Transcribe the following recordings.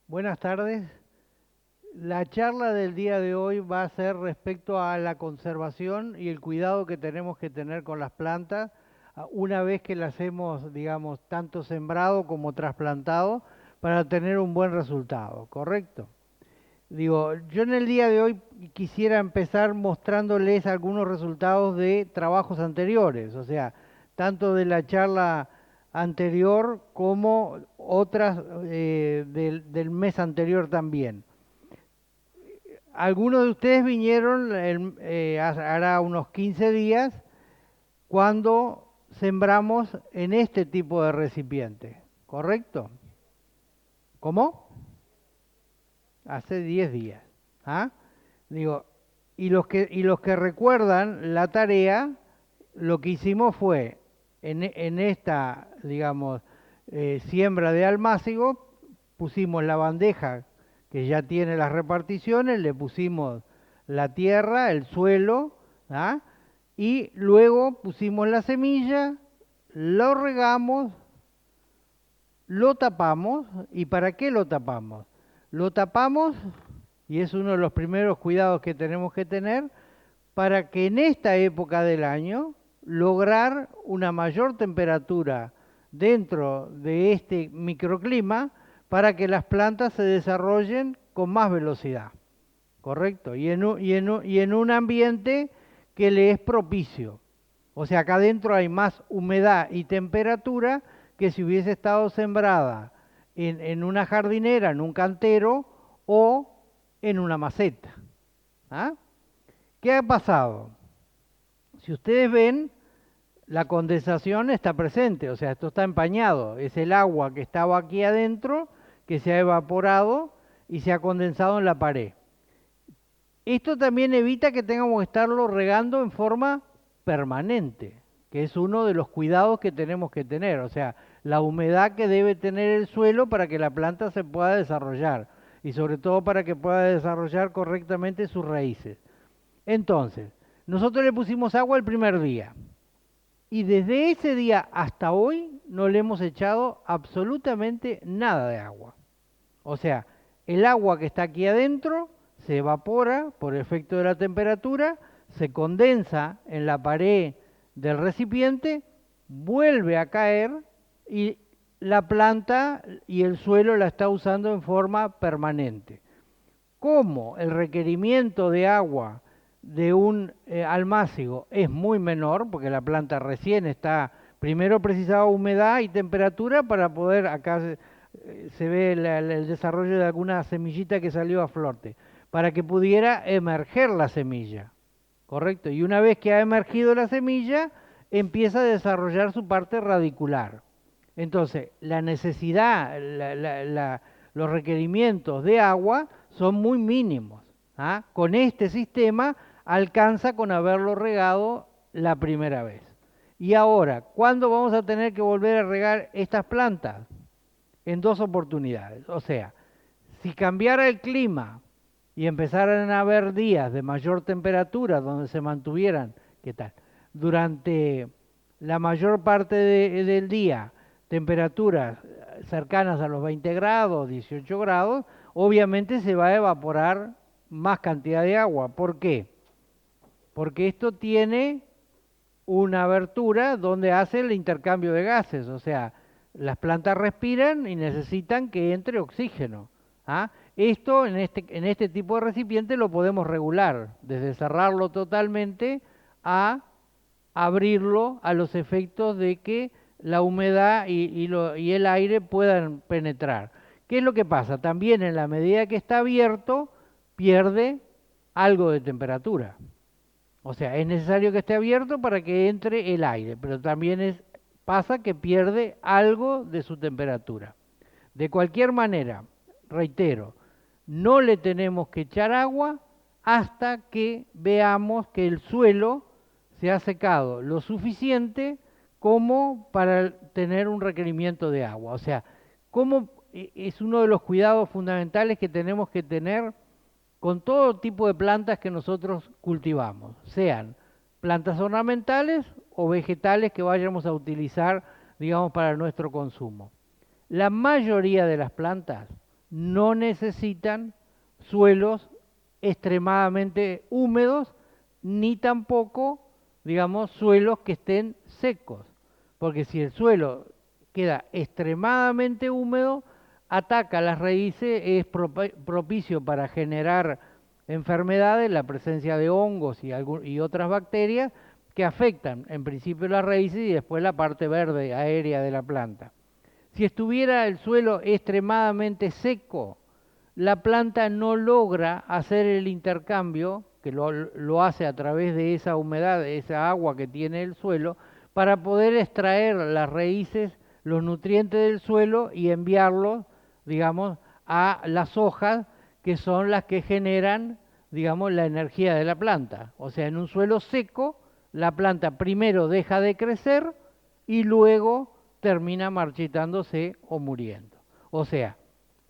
Buenas tardes. La charla del día de hoy va a ser respecto a la conservación y el cuidado que tenemos que tener con las plantas una vez que las hemos, digamos, tanto sembrado como trasplantado para tener un buen resultado, ¿correcto? Digo, yo en el día de hoy quisiera empezar mostrándoles algunos resultados de trabajos anteriores, o sea, tanto de la charla anterior como otras del mes anterior también. Algunos de ustedes vinieron hará unos 15 días cuando sembramos en este tipo de recipiente, ¿correcto? ¿Cómo? Hace 10 días. ¿Ah? Digo, y los que recuerdan la tarea, lo que hicimos fue, en esta, digamos, siembra de almácigo, pusimos la bandeja que ya tiene las reparticiones, le pusimos la tierra, el suelo, ¿ah? Y luego pusimos la semilla, lo regamos, lo tapamos. ¿Y para qué lo tapamos? Lo tapamos, y es uno de los primeros cuidados que tenemos que tener, para que en esta época del año lograr una mayor temperatura dentro de este microclima para que las plantas se desarrollen con más velocidad, ¿correcto? Y en un ambiente que le es propicio. O sea, acá adentro hay más humedad y temperatura que si hubiese estado sembrada en una jardinera, en un cantero o en una maceta. ¿Ah? ¿Qué ha pasado? Si ustedes ven, la condensación está presente, o sea, esto está empañado. Es el agua que estaba aquí adentro que se ha evaporado y se ha condensado en la pared. Esto también evita que tengamos que estarlo regando en forma permanente, que es uno de los cuidados que tenemos que tener, o sea, la humedad que debe tener el suelo para que la planta se pueda desarrollar y sobre todo para que pueda desarrollar correctamente sus raíces. Entonces, nosotros le pusimos agua el primer día y desde ese día hasta hoy no le hemos echado absolutamente nada de agua. O sea, el agua que está aquí adentro se evapora por efecto de la temperatura, se condensa en la pared del recipiente, vuelve a caer y la planta y el suelo la está usando en forma permanente. Como el requerimiento de agua de un almácigo es muy menor, porque la planta recién está, primero precisaba humedad y temperatura para poder, acá se ve el desarrollo de alguna semillita que salió a flote, para que pudiera emerger la semilla, ¿correcto? Y una vez que ha emergido la semilla, empieza a desarrollar su parte radicular. Entonces, la necesidad, los requerimientos de agua son muy mínimos. ¿Ah? Con este sistema alcanza con haberlo regado la primera vez. Y ahora, ¿cuándo vamos a tener que volver a regar estas plantas? En dos oportunidades. O sea, si cambiara el clima y empezaran a haber días de mayor temperatura donde se mantuvieran, ¿qué tal? Durante la mayor parte del día, temperaturas cercanas a los 20 grados, 18 grados, obviamente se va a evaporar más cantidad de agua. ¿Por qué? Porque esto tiene una abertura donde hace el intercambio de gases, o sea, las plantas respiran y necesitan que entre oxígeno. ¿Ah? Esto en este tipo de recipiente lo podemos regular, desde cerrarlo totalmente a abrirlo a los efectos de que la humedad y el aire puedan penetrar. ¿Qué es lo que pasa? También en la medida que está abierto, pierde algo de temperatura. O sea, es necesario que esté abierto para que entre el aire, pero también pasa que pierde algo de su temperatura. De cualquier manera, reitero, no le tenemos que echar agua hasta que veamos que el suelo se ha secado lo suficiente como para tener un requerimiento de agua. O sea, es uno de los cuidados fundamentales que tenemos que tener con todo tipo de plantas que nosotros cultivamos, sean plantas ornamentales o vegetales que vayamos a utilizar, digamos, para nuestro consumo. La mayoría de las plantas no necesitan suelos extremadamente húmedos, ni tampoco, digamos, suelos que estén secos. Porque si el suelo queda extremadamente húmedo, ataca las raíces, es propicio para generar enfermedades, la presencia de hongos y otras bacterias que afectan en principio las raíces y después la parte verde aérea de la planta. Si estuviera el suelo extremadamente seco, la planta no logra hacer el intercambio, que lo hace a través de esa humedad, de esa agua que tiene el suelo, para poder extraer las raíces, los nutrientes del suelo y enviarlos, digamos, a las hojas, que son las que generan, digamos, la energía de la planta. O sea, en un suelo seco, la planta primero deja de crecer y luego termina marchitándose o muriendo. O sea,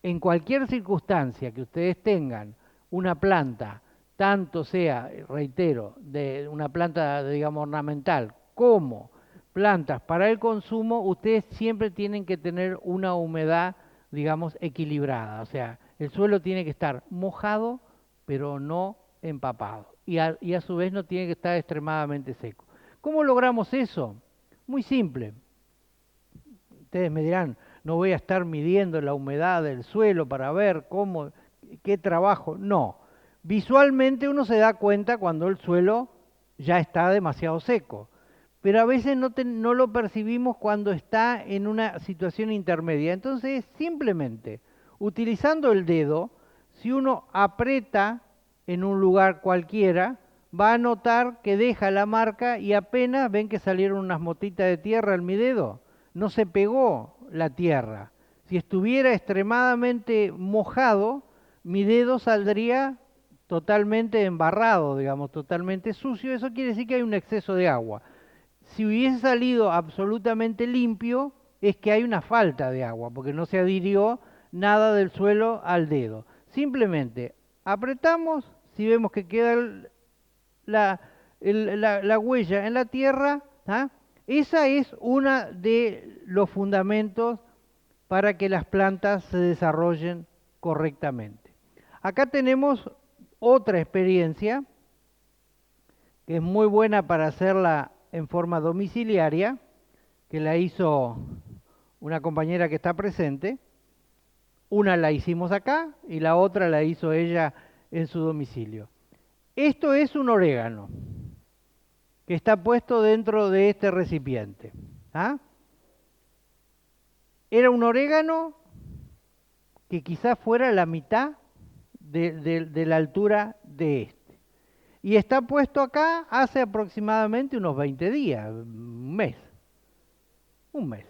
en cualquier circunstancia que ustedes tengan una planta, tanto sea, reitero, de una planta, digamos, ornamental, como plantas para el consumo, ustedes siempre tienen que tener una humedad, digamos, equilibrada. O sea, el suelo tiene que estar mojado, pero no empapado. Y a su vez no tiene que estar extremadamente seco. ¿Cómo logramos eso? Muy simple. Ustedes me dirán, no voy a estar midiendo la humedad del suelo para ver cómo, qué trabajo. No, visualmente uno se da cuenta cuando el suelo ya está demasiado seco, pero a veces no lo percibimos cuando está en una situación intermedia. Entonces, simplemente, utilizando el dedo, si uno aprieta en un lugar cualquiera, va a notar que deja la marca y apenas ven que salieron unas motitas de tierra en mi dedo. No se pegó la tierra. Si estuviera extremadamente mojado, mi dedo saldría totalmente embarrado, digamos, totalmente sucio. Eso quiere decir que hay un exceso de agua. Si hubiese salido absolutamente limpio, es que hay una falta de agua, porque no se adhirió nada del suelo al dedo. Simplemente apretamos, si vemos que queda la huella en la tierra, ¿ah? Esa es una de los fundamentos para que las plantas se desarrollen correctamente. Acá tenemos otra experiencia que es muy buena para hacerla en forma domiciliaria, que la hizo una compañera que está presente. Una la hicimos acá y la otra la hizo ella en su domicilio. Esto es un orégano que está puesto dentro de este recipiente. ¿Ah? Era un orégano que quizás fuera la mitad de la altura de este. Y está puesto acá hace aproximadamente unos 20 días, un mes. Un mes.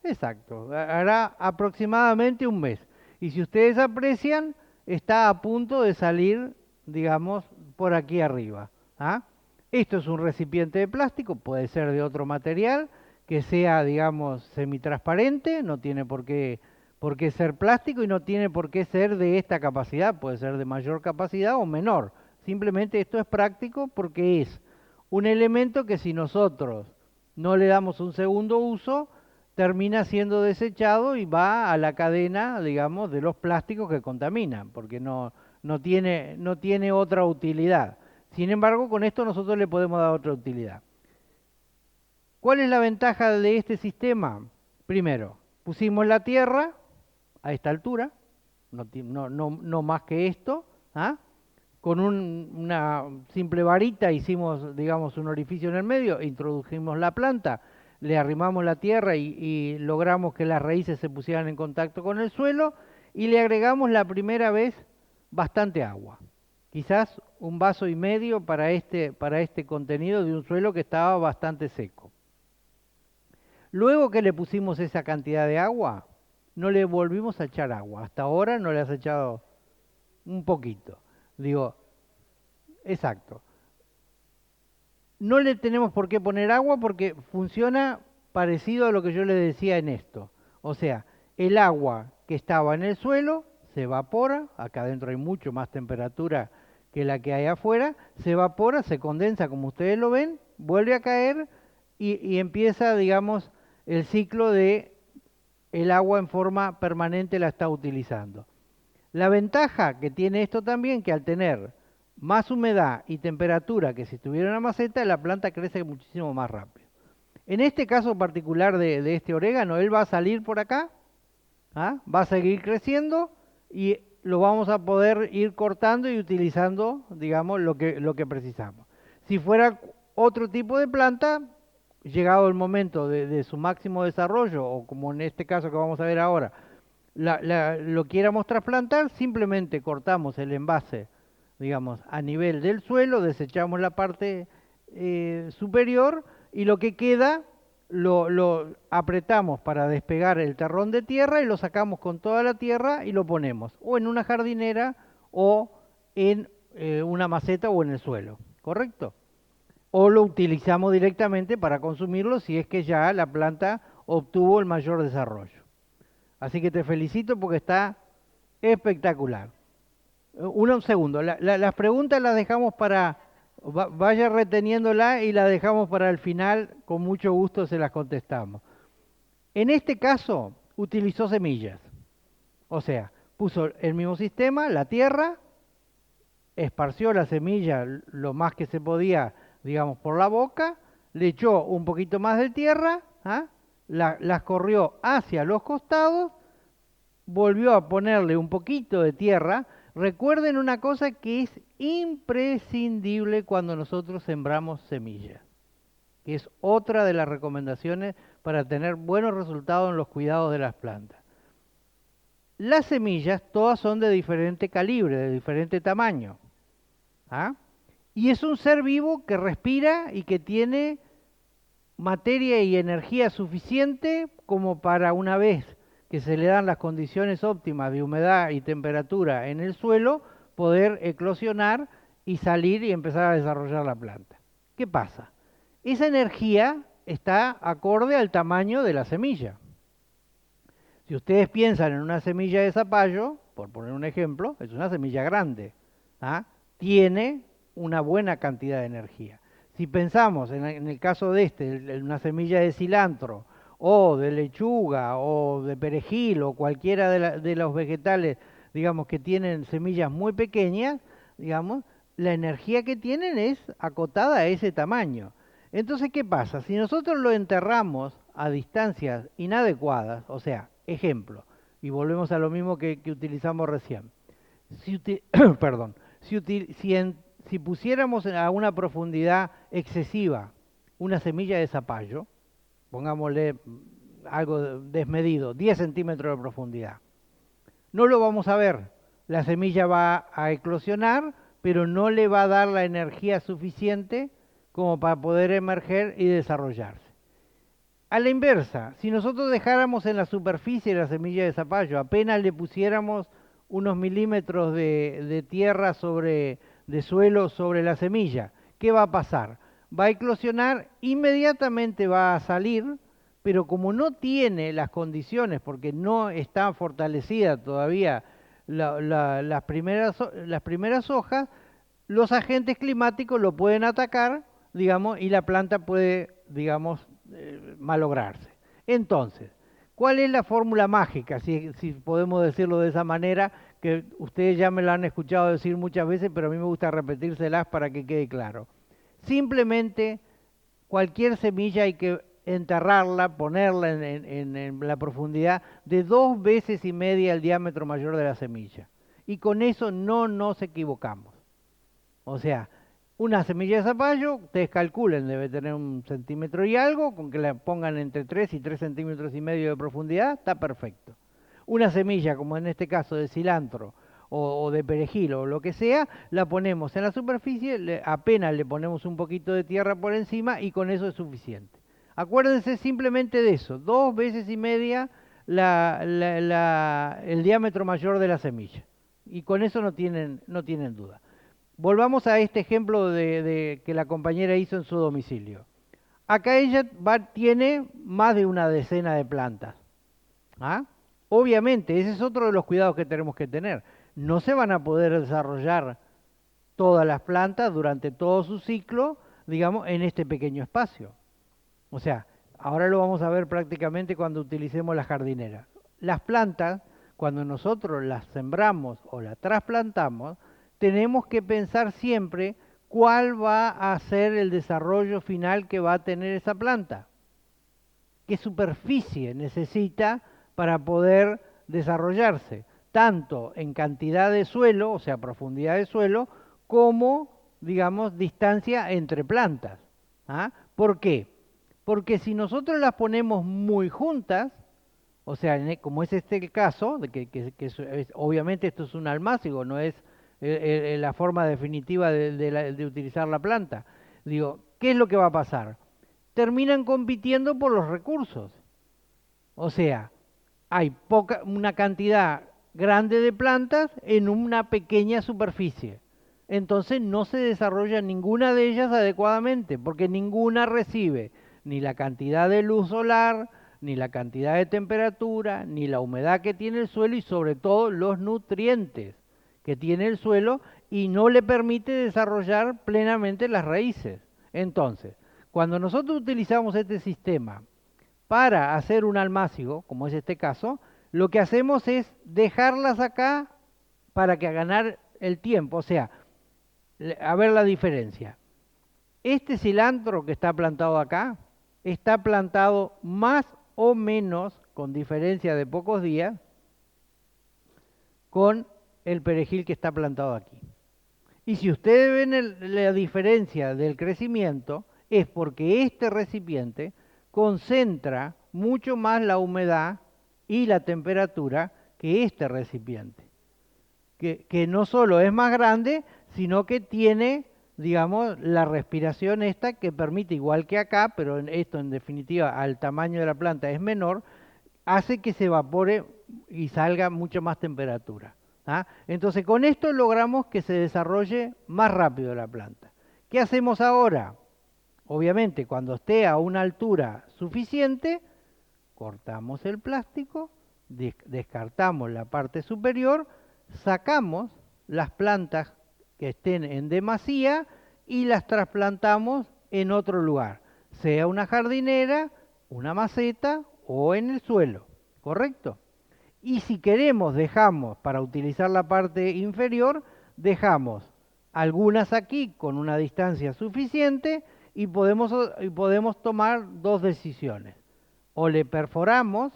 Exacto, hará aproximadamente un mes. Y si ustedes aprecian, está a punto de salir, digamos, por aquí arriba. ¿Ah? Esto es un recipiente de plástico, puede ser de otro material, que sea, digamos, semitransparente, no tiene por qué ser plástico y no tiene por qué ser de esta capacidad, puede ser de mayor capacidad o menor. Simplemente esto es práctico porque es un elemento que si nosotros no le damos un segundo uso, termina siendo desechado y va a la cadena, digamos, de los plásticos que contaminan, porque no tiene otra utilidad. Sin embargo, con esto nosotros le podemos dar otra utilidad. ¿Cuál es la ventaja de este sistema? Primero, pusimos la tierra a esta altura, no más que esto, ¿ah? Con una simple varita hicimos, digamos, un orificio en el medio, introdujimos la planta, le arrimamos la tierra y logramos que las raíces se pusieran en contacto con el suelo y le agregamos la primera vez bastante agua. Quizás un vaso y medio para este contenido de un suelo que estaba bastante seco. Luego que le pusimos esa cantidad de agua, no le volvimos a echar agua. Hasta ahora no le has echado un poquito. Digo, exacto. No le tenemos por qué poner agua porque funciona parecido a lo que yo le decía en esto. O sea, el agua que estaba en el suelo se evapora, acá adentro hay mucho más temperatura que la que hay afuera, se evapora, se condensa como ustedes lo ven, vuelve a caer y empieza, digamos, el ciclo de el agua en forma permanente la está utilizando. La ventaja que tiene esto también, que al tener más humedad y temperatura que si estuviera en una maceta, la planta crece muchísimo más rápido. En este caso particular de este orégano, él va a salir por acá, ¿ah? Va a seguir creciendo y lo vamos a poder ir cortando y utilizando, digamos, lo que precisamos. Si fuera otro tipo de planta, llegado el momento de su máximo desarrollo, o como en este caso que vamos a ver ahora, lo quieramos trasplantar, simplemente cortamos el envase, digamos, a nivel del suelo, desechamos la parte superior y lo que queda lo apretamos para despegar el terrón de tierra y lo sacamos con toda la tierra y lo ponemos o en una jardinera o en una maceta o en el suelo, ¿correcto? O lo utilizamos directamente para consumirlo si es que ya la planta obtuvo el mayor desarrollo. Así que te felicito porque está espectacular. Un segundo, las preguntas las dejamos para, vaya reteniéndola y las dejamos para el final, con mucho gusto se las contestamos. En este caso, utilizó semillas, o sea, puso el mismo sistema, la tierra, esparció la semilla lo más que se podía, digamos, por la boca, le echó un poquito más de tierra, ¿ah? Las corrió hacia los costados, volvió a ponerle un poquito de tierra. Recuerden una cosa que es imprescindible cuando nosotros sembramos semillas, que es otra de las recomendaciones para tener buenos resultados en los cuidados de las plantas. Las semillas todas son de diferente calibre, de diferente tamaño, ¿ah? Y es un ser vivo que respira y que tiene materia y energía suficiente como para, una vez que se le dan las condiciones óptimas de humedad y temperatura en el suelo, poder eclosionar y salir y empezar a desarrollar la planta. ¿Qué pasa? Esa energía está acorde al tamaño de la semilla. Si ustedes piensan en una semilla de zapallo, por poner un ejemplo, es una semilla grande, ¿ah? Tiene una buena cantidad de energía. Si pensamos en el caso de en una semilla de cilantro, o de lechuga, o de perejil, o cualquiera de los vegetales, digamos, que tienen semillas muy pequeñas, digamos, la energía que tienen es acotada a ese tamaño. Entonces, ¿qué pasa? Si nosotros lo enterramos a distancias inadecuadas, o sea, ejemplo, y volvemos a lo mismo que utilizamos recién. Perdón, si pusiéramos a una profundidad excesiva una semilla de zapallo, pongámosle algo desmedido, 10 centímetros de profundidad, no lo vamos a ver. La semilla va a eclosionar, pero no le va a dar la energía suficiente como para poder emerger y desarrollarse. A la inversa, si nosotros dejáramos en la superficie la semilla de zapallo, apenas le pusiéramos unos milímetros de tierra de suelo sobre la semilla, ¿qué va a pasar? Va a eclosionar, inmediatamente va a salir, pero como no tiene las condiciones, porque no está fortalecida todavía las primeras hojas, los agentes climáticos lo pueden atacar, digamos, y la planta puede, digamos, malograrse. Entonces, ¿cuál es la fórmula mágica? Si podemos decirlo de esa manera, que ustedes ya me lo han escuchado decir muchas veces, pero a mí me gusta repetírselas para que quede claro. Simplemente, cualquier semilla hay que enterrarla, ponerla en la profundidad de 2 veces y media el diámetro mayor de la semilla. Y con eso no nos equivocamos. O sea, una semilla de zapallo, ustedes calculen, debe tener 1 centímetro y algo, con que la pongan entre 3 y 3 centímetros y medio de profundidad, está perfecto. Una semilla, como en este caso de cilantro o de perejil o lo que sea, la ponemos en la superficie, apenas le ponemos un poquito de tierra por encima y con eso es suficiente. Acuérdense simplemente de eso, 2 veces y media el diámetro mayor de la semilla. Y con eso no tienen duda. Volvamos a este ejemplo que la compañera hizo en su domicilio. Acá ella tiene más de una decena de plantas. ¿Ah? Obviamente, ese es otro de los cuidados que tenemos que tener. No se van a poder desarrollar todas las plantas durante todo su ciclo, digamos, en este pequeño espacio. O sea, ahora lo vamos a ver prácticamente cuando utilicemos las jardineras. Las plantas, cuando nosotros las sembramos o las trasplantamos, tenemos que pensar siempre cuál va a ser el desarrollo final que va a tener esa planta. ¿Qué superficie necesita para poder desarrollarse? Tanto en cantidad de suelo, o sea, profundidad de suelo, como, digamos, distancia entre plantas. ¿Ah? ¿Por qué? Porque si nosotros las ponemos muy juntas, o sea, como es este el caso, de obviamente esto es un almácigo, no es la forma definitiva de utilizar la planta. Digo, ¿qué es lo que va a pasar? Terminan compitiendo por los recursos. O sea, hay una cantidad grande de plantas en una pequeña superficie. Entonces no se desarrolla ninguna de ellas adecuadamente, porque ninguna recibe ni la cantidad de luz solar, ni la cantidad de temperatura, ni la humedad que tiene el suelo y sobre todo los nutrientes que tiene el suelo y no le permite desarrollar plenamente las raíces. Entonces, cuando nosotros utilizamos este sistema para hacer un almácigo, como es este caso, lo que hacemos es dejarlas acá para que a ganar el tiempo. O sea, a ver la diferencia. Este cilantro que está plantado acá, está plantado más o menos, con diferencia de pocos días, con el perejil que está plantado aquí. Y si ustedes ven la diferencia del crecimiento, es porque este recipiente concentra mucho más la humedad y la temperatura que este recipiente. Que no solo es más grande, sino que tiene, digamos, la respiración esta que permite, igual que acá, pero esto en definitiva al tamaño de la planta es menor, hace que se evapore y salga mucho más temperatura. ¿Ah? Entonces con esto logramos que se desarrolle más rápido la planta. ¿Qué hacemos ahora? Obviamente cuando esté a una altura suficiente, cortamos el plástico, descartamos la parte superior, sacamos las plantas que estén en demasía y las trasplantamos en otro lugar, sea una jardinera, una maceta o en el suelo, ¿correcto? Y si queremos, dejamos, para utilizar la parte inferior, dejamos algunas aquí con una distancia suficiente y podemos tomar dos decisiones. O le perforamos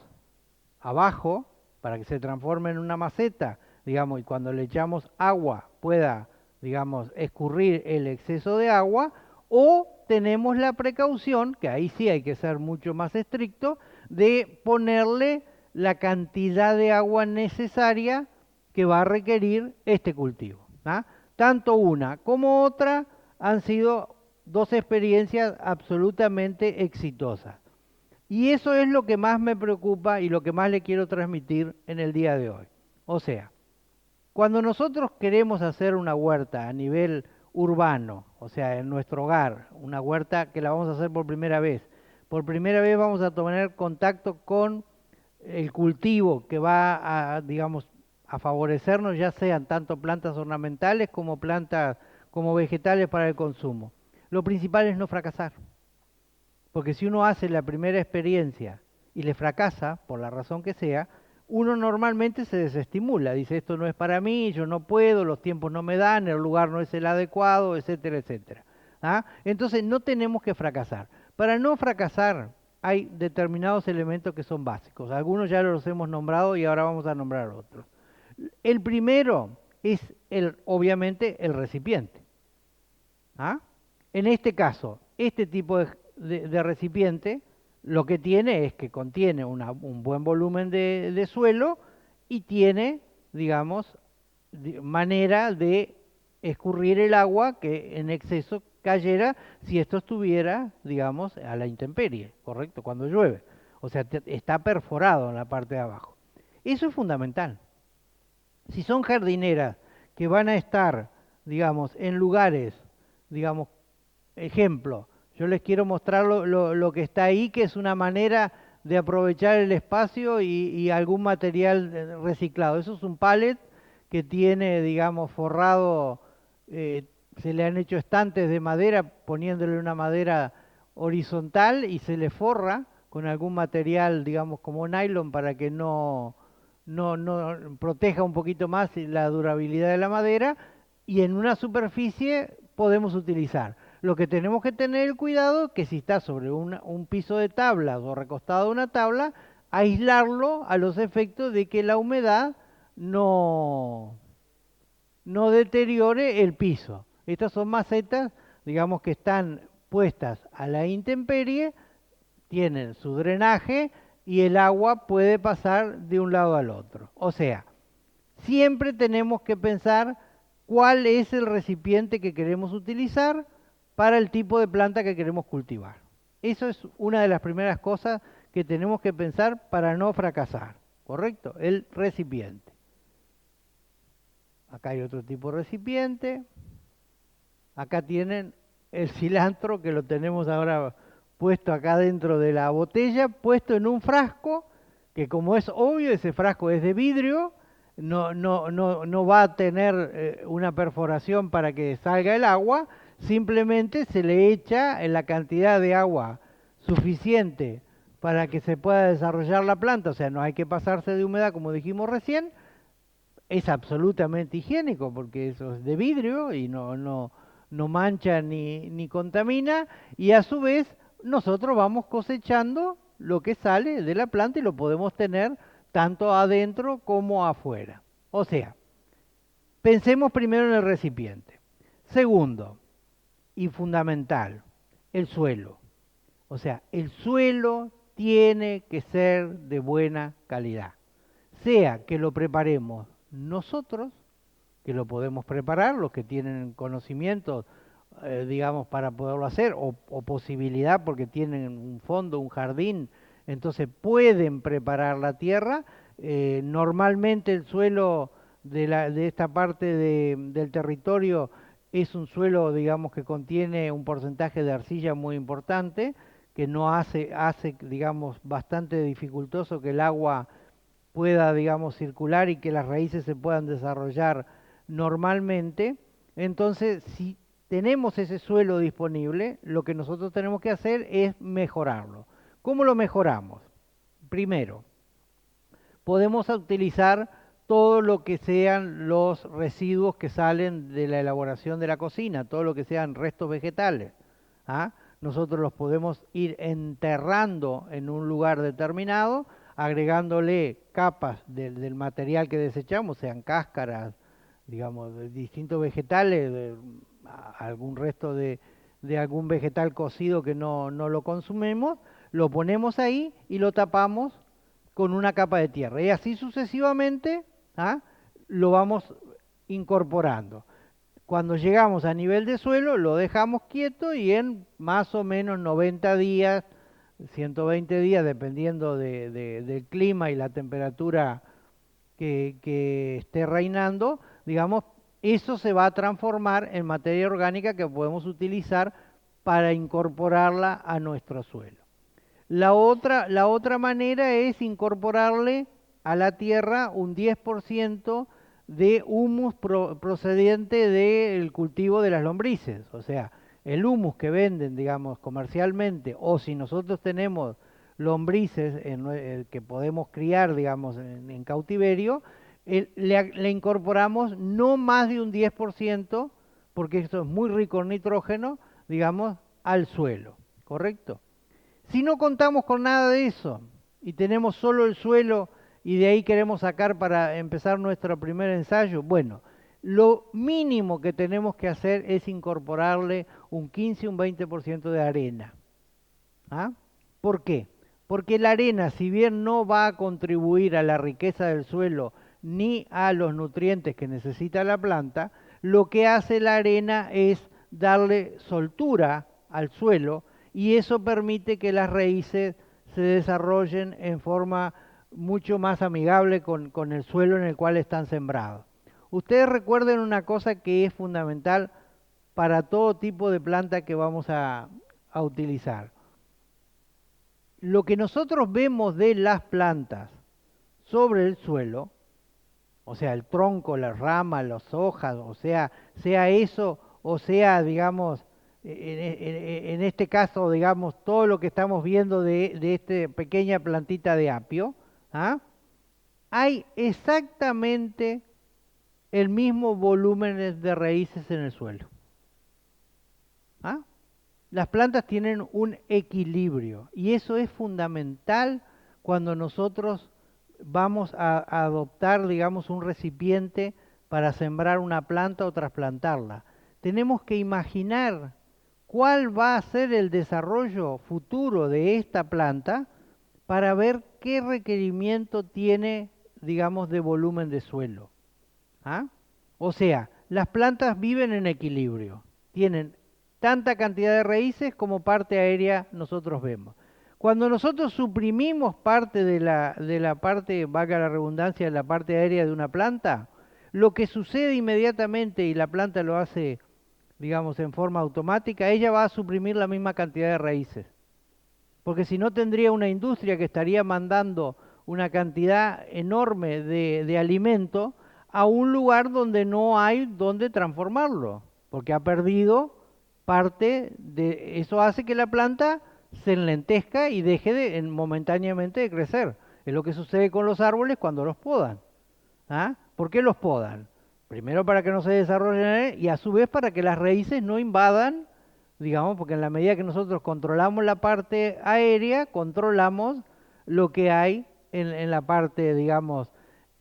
abajo para que se transforme en una maceta, digamos, y cuando le echamos agua pueda, digamos, escurrir el exceso de agua, o tenemos la precaución, que ahí sí hay que ser mucho más estricto, de ponerle la cantidad de agua necesaria que va a requerir este cultivo. ¿Ah? Tanto una como otra han sido dos experiencias absolutamente exitosas. Y eso es lo que más me preocupa y lo que más le quiero transmitir en el día de hoy. O sea, cuando nosotros queremos hacer una huerta a nivel urbano, o sea, en nuestro hogar, una huerta que la vamos a hacer por primera vez vamos a tener contacto con el cultivo que va a, digamos, a favorecernos, ya sean tanto plantas ornamentales como plantas, como vegetales para el consumo. Lo principal es no fracasar. Porque si uno hace la primera experiencia y le fracasa, por la razón que sea, uno normalmente se desestimula, dice esto no es para mí, yo no puedo, los tiempos no me dan, el lugar no es el adecuado, etcétera, etcétera. ¿Ah? Entonces no tenemos que fracasar. Para no fracasar hay determinados elementos que son básicos. Algunos ya los hemos nombrado y ahora vamos a nombrar otros. El primero es obviamente el recipiente. ¿Ah? En este caso, este tipo de recipiente lo que tiene es que contiene un buen volumen de suelo y tiene, digamos, manera de escurrir el agua que en exceso cayera si esto estuviera, digamos, a la intemperie, ¿correcto? Cuando llueve. O sea, está perforado en la parte de abajo. Eso es fundamental. Si son jardineras que van a estar, digamos, en lugares, digamos, ejemplo, yo les quiero mostrar lo que está ahí, que es una manera de aprovechar el espacio y algún material reciclado. Eso es un pallet que tiene, digamos, forrado, se le han hecho estantes de madera, poniéndole una madera horizontal y se le forra con algún material, digamos, como nylon para que no proteja un poquito más la durabilidad de la madera, y en una superficie podemos utilizar. Lo que tenemos que tener el cuidado que si está sobre un piso de tablas o recostado a una tabla, aislarlo a los efectos de que la humedad no, no deteriore el piso. Estas son macetas, digamos, que están puestas a la intemperie, tienen su drenaje y el agua puede pasar de un lado al otro. O sea, siempre tenemos que pensar cuál es el recipiente que queremos utilizar para el tipo de planta que queremos cultivar. Eso es una de las primeras cosas que tenemos que pensar para no fracasar, ¿correcto? El recipiente. Acá hay otro tipo de recipiente. Acá tienen el cilantro que lo tenemos ahora puesto acá dentro de la botella, puesto en un frasco, que como es obvio, ese frasco es de vidrio, no va a tener una perforación para que salga el agua, simplemente se le echa en la cantidad de agua suficiente para que se pueda desarrollar la planta, o sea, no hay que pasarse de humedad como dijimos recién, es absolutamente higiénico porque eso es de vidrio y no mancha ni contamina, y a su vez nosotros vamos cosechando lo que sale de la planta y lo podemos tener tanto adentro como afuera. O sea, pensemos primero en el recipiente. Segundo, y fundamental, el suelo. O sea, el suelo tiene que ser de buena calidad. Sea que lo preparemos nosotros, que lo podemos preparar, los que tienen conocimiento, digamos, para poderlo hacer, o posibilidad porque tienen un fondo, un jardín, entonces pueden preparar la tierra. Normalmente el suelo de esta parte del territorio es un suelo, digamos, que contiene un porcentaje de arcilla muy importante, que no hace, digamos, bastante dificultoso que el agua pueda, digamos, circular y que las raíces se puedan desarrollar normalmente. Entonces, si tenemos ese suelo disponible, lo que nosotros tenemos que hacer es mejorarlo. ¿Cómo lo mejoramos? Primero, podemos utilizar todo lo que sean los residuos que salen de la elaboración de la cocina, todo lo que sean restos vegetales. ¿Ah? Nosotros los podemos ir enterrando en un lugar determinado, agregándole capas del material que desechamos, sean cáscaras, digamos, de distintos vegetales, algún resto de algún vegetal cocido que no lo consumimos, lo ponemos ahí y lo tapamos con una capa de tierra. Y así sucesivamente, ¿ah? Lo vamos incorporando. Cuando llegamos a nivel de suelo, lo dejamos quieto y en más o menos 90 días, 120 días, dependiendo del clima y la temperatura que esté reinando, digamos, eso se va a transformar en materia orgánica que podemos utilizar para incorporarla a nuestro suelo. La otra manera es incorporarle a la tierra un 10% de humus procedente del cultivo de las lombrices. O sea, el humus que venden, digamos, comercialmente, o si nosotros tenemos lombrices que podemos criar, digamos, en cautiverio, le incorporamos no más de un 10%, porque esto es muy rico en nitrógeno, digamos, al suelo, ¿correcto? Si no contamos con nada de eso y tenemos solo el suelo y de ahí queremos sacar para empezar nuestro primer ensayo, bueno, lo mínimo que tenemos que hacer es incorporarle un 15, un 20% de arena. ¿Ah? ¿Por qué? Porque la arena, si bien no va a contribuir a la riqueza del suelo ni a los nutrientes que necesita la planta, lo que hace la arena es darle soltura al suelo y eso permite que las raíces se desarrollen en forma mucho más amigable con el suelo en el cual están sembrados. Ustedes recuerden una cosa que es fundamental para todo tipo de planta que vamos a utilizar. Lo que nosotros vemos de las plantas sobre el suelo, o sea, el tronco, las ramas, las hojas, o sea eso, o sea, digamos, en este caso, digamos, todo lo que estamos viendo de esta pequeña plantita de apio, ¿ah? Hay exactamente el mismo volumen de raíces en el suelo. ¿Ah? Las plantas tienen un equilibrio y eso es fundamental cuando nosotros vamos a adoptar, digamos, un recipiente para sembrar una planta o trasplantarla. Tenemos que imaginar cuál va a ser el desarrollo futuro de esta planta para ver qué requerimiento tiene, digamos, de volumen de suelo. ¿Ah? O sea, las plantas viven en equilibrio, tienen tanta cantidad de raíces como parte aérea nosotros vemos. Cuando nosotros suprimimos parte de la parte, valga la redundancia, de la parte aérea de una planta, lo que sucede inmediatamente, y la planta lo hace, digamos, en forma automática, ella va a suprimir la misma cantidad de raíces. Porque si no tendría una industria que estaría mandando una cantidad enorme de alimento a un lugar donde no hay donde transformarlo, porque ha perdido parte de eso, hace que la planta se enlentezca y deje momentáneamente de crecer. Es lo que sucede con los árboles cuando los podan. ¿Ah? ¿Por qué los podan? Primero para que no se desarrollen y a su vez para que las raíces no invadan, digamos, porque en la medida que nosotros controlamos la parte aérea, controlamos lo que hay en la parte, digamos,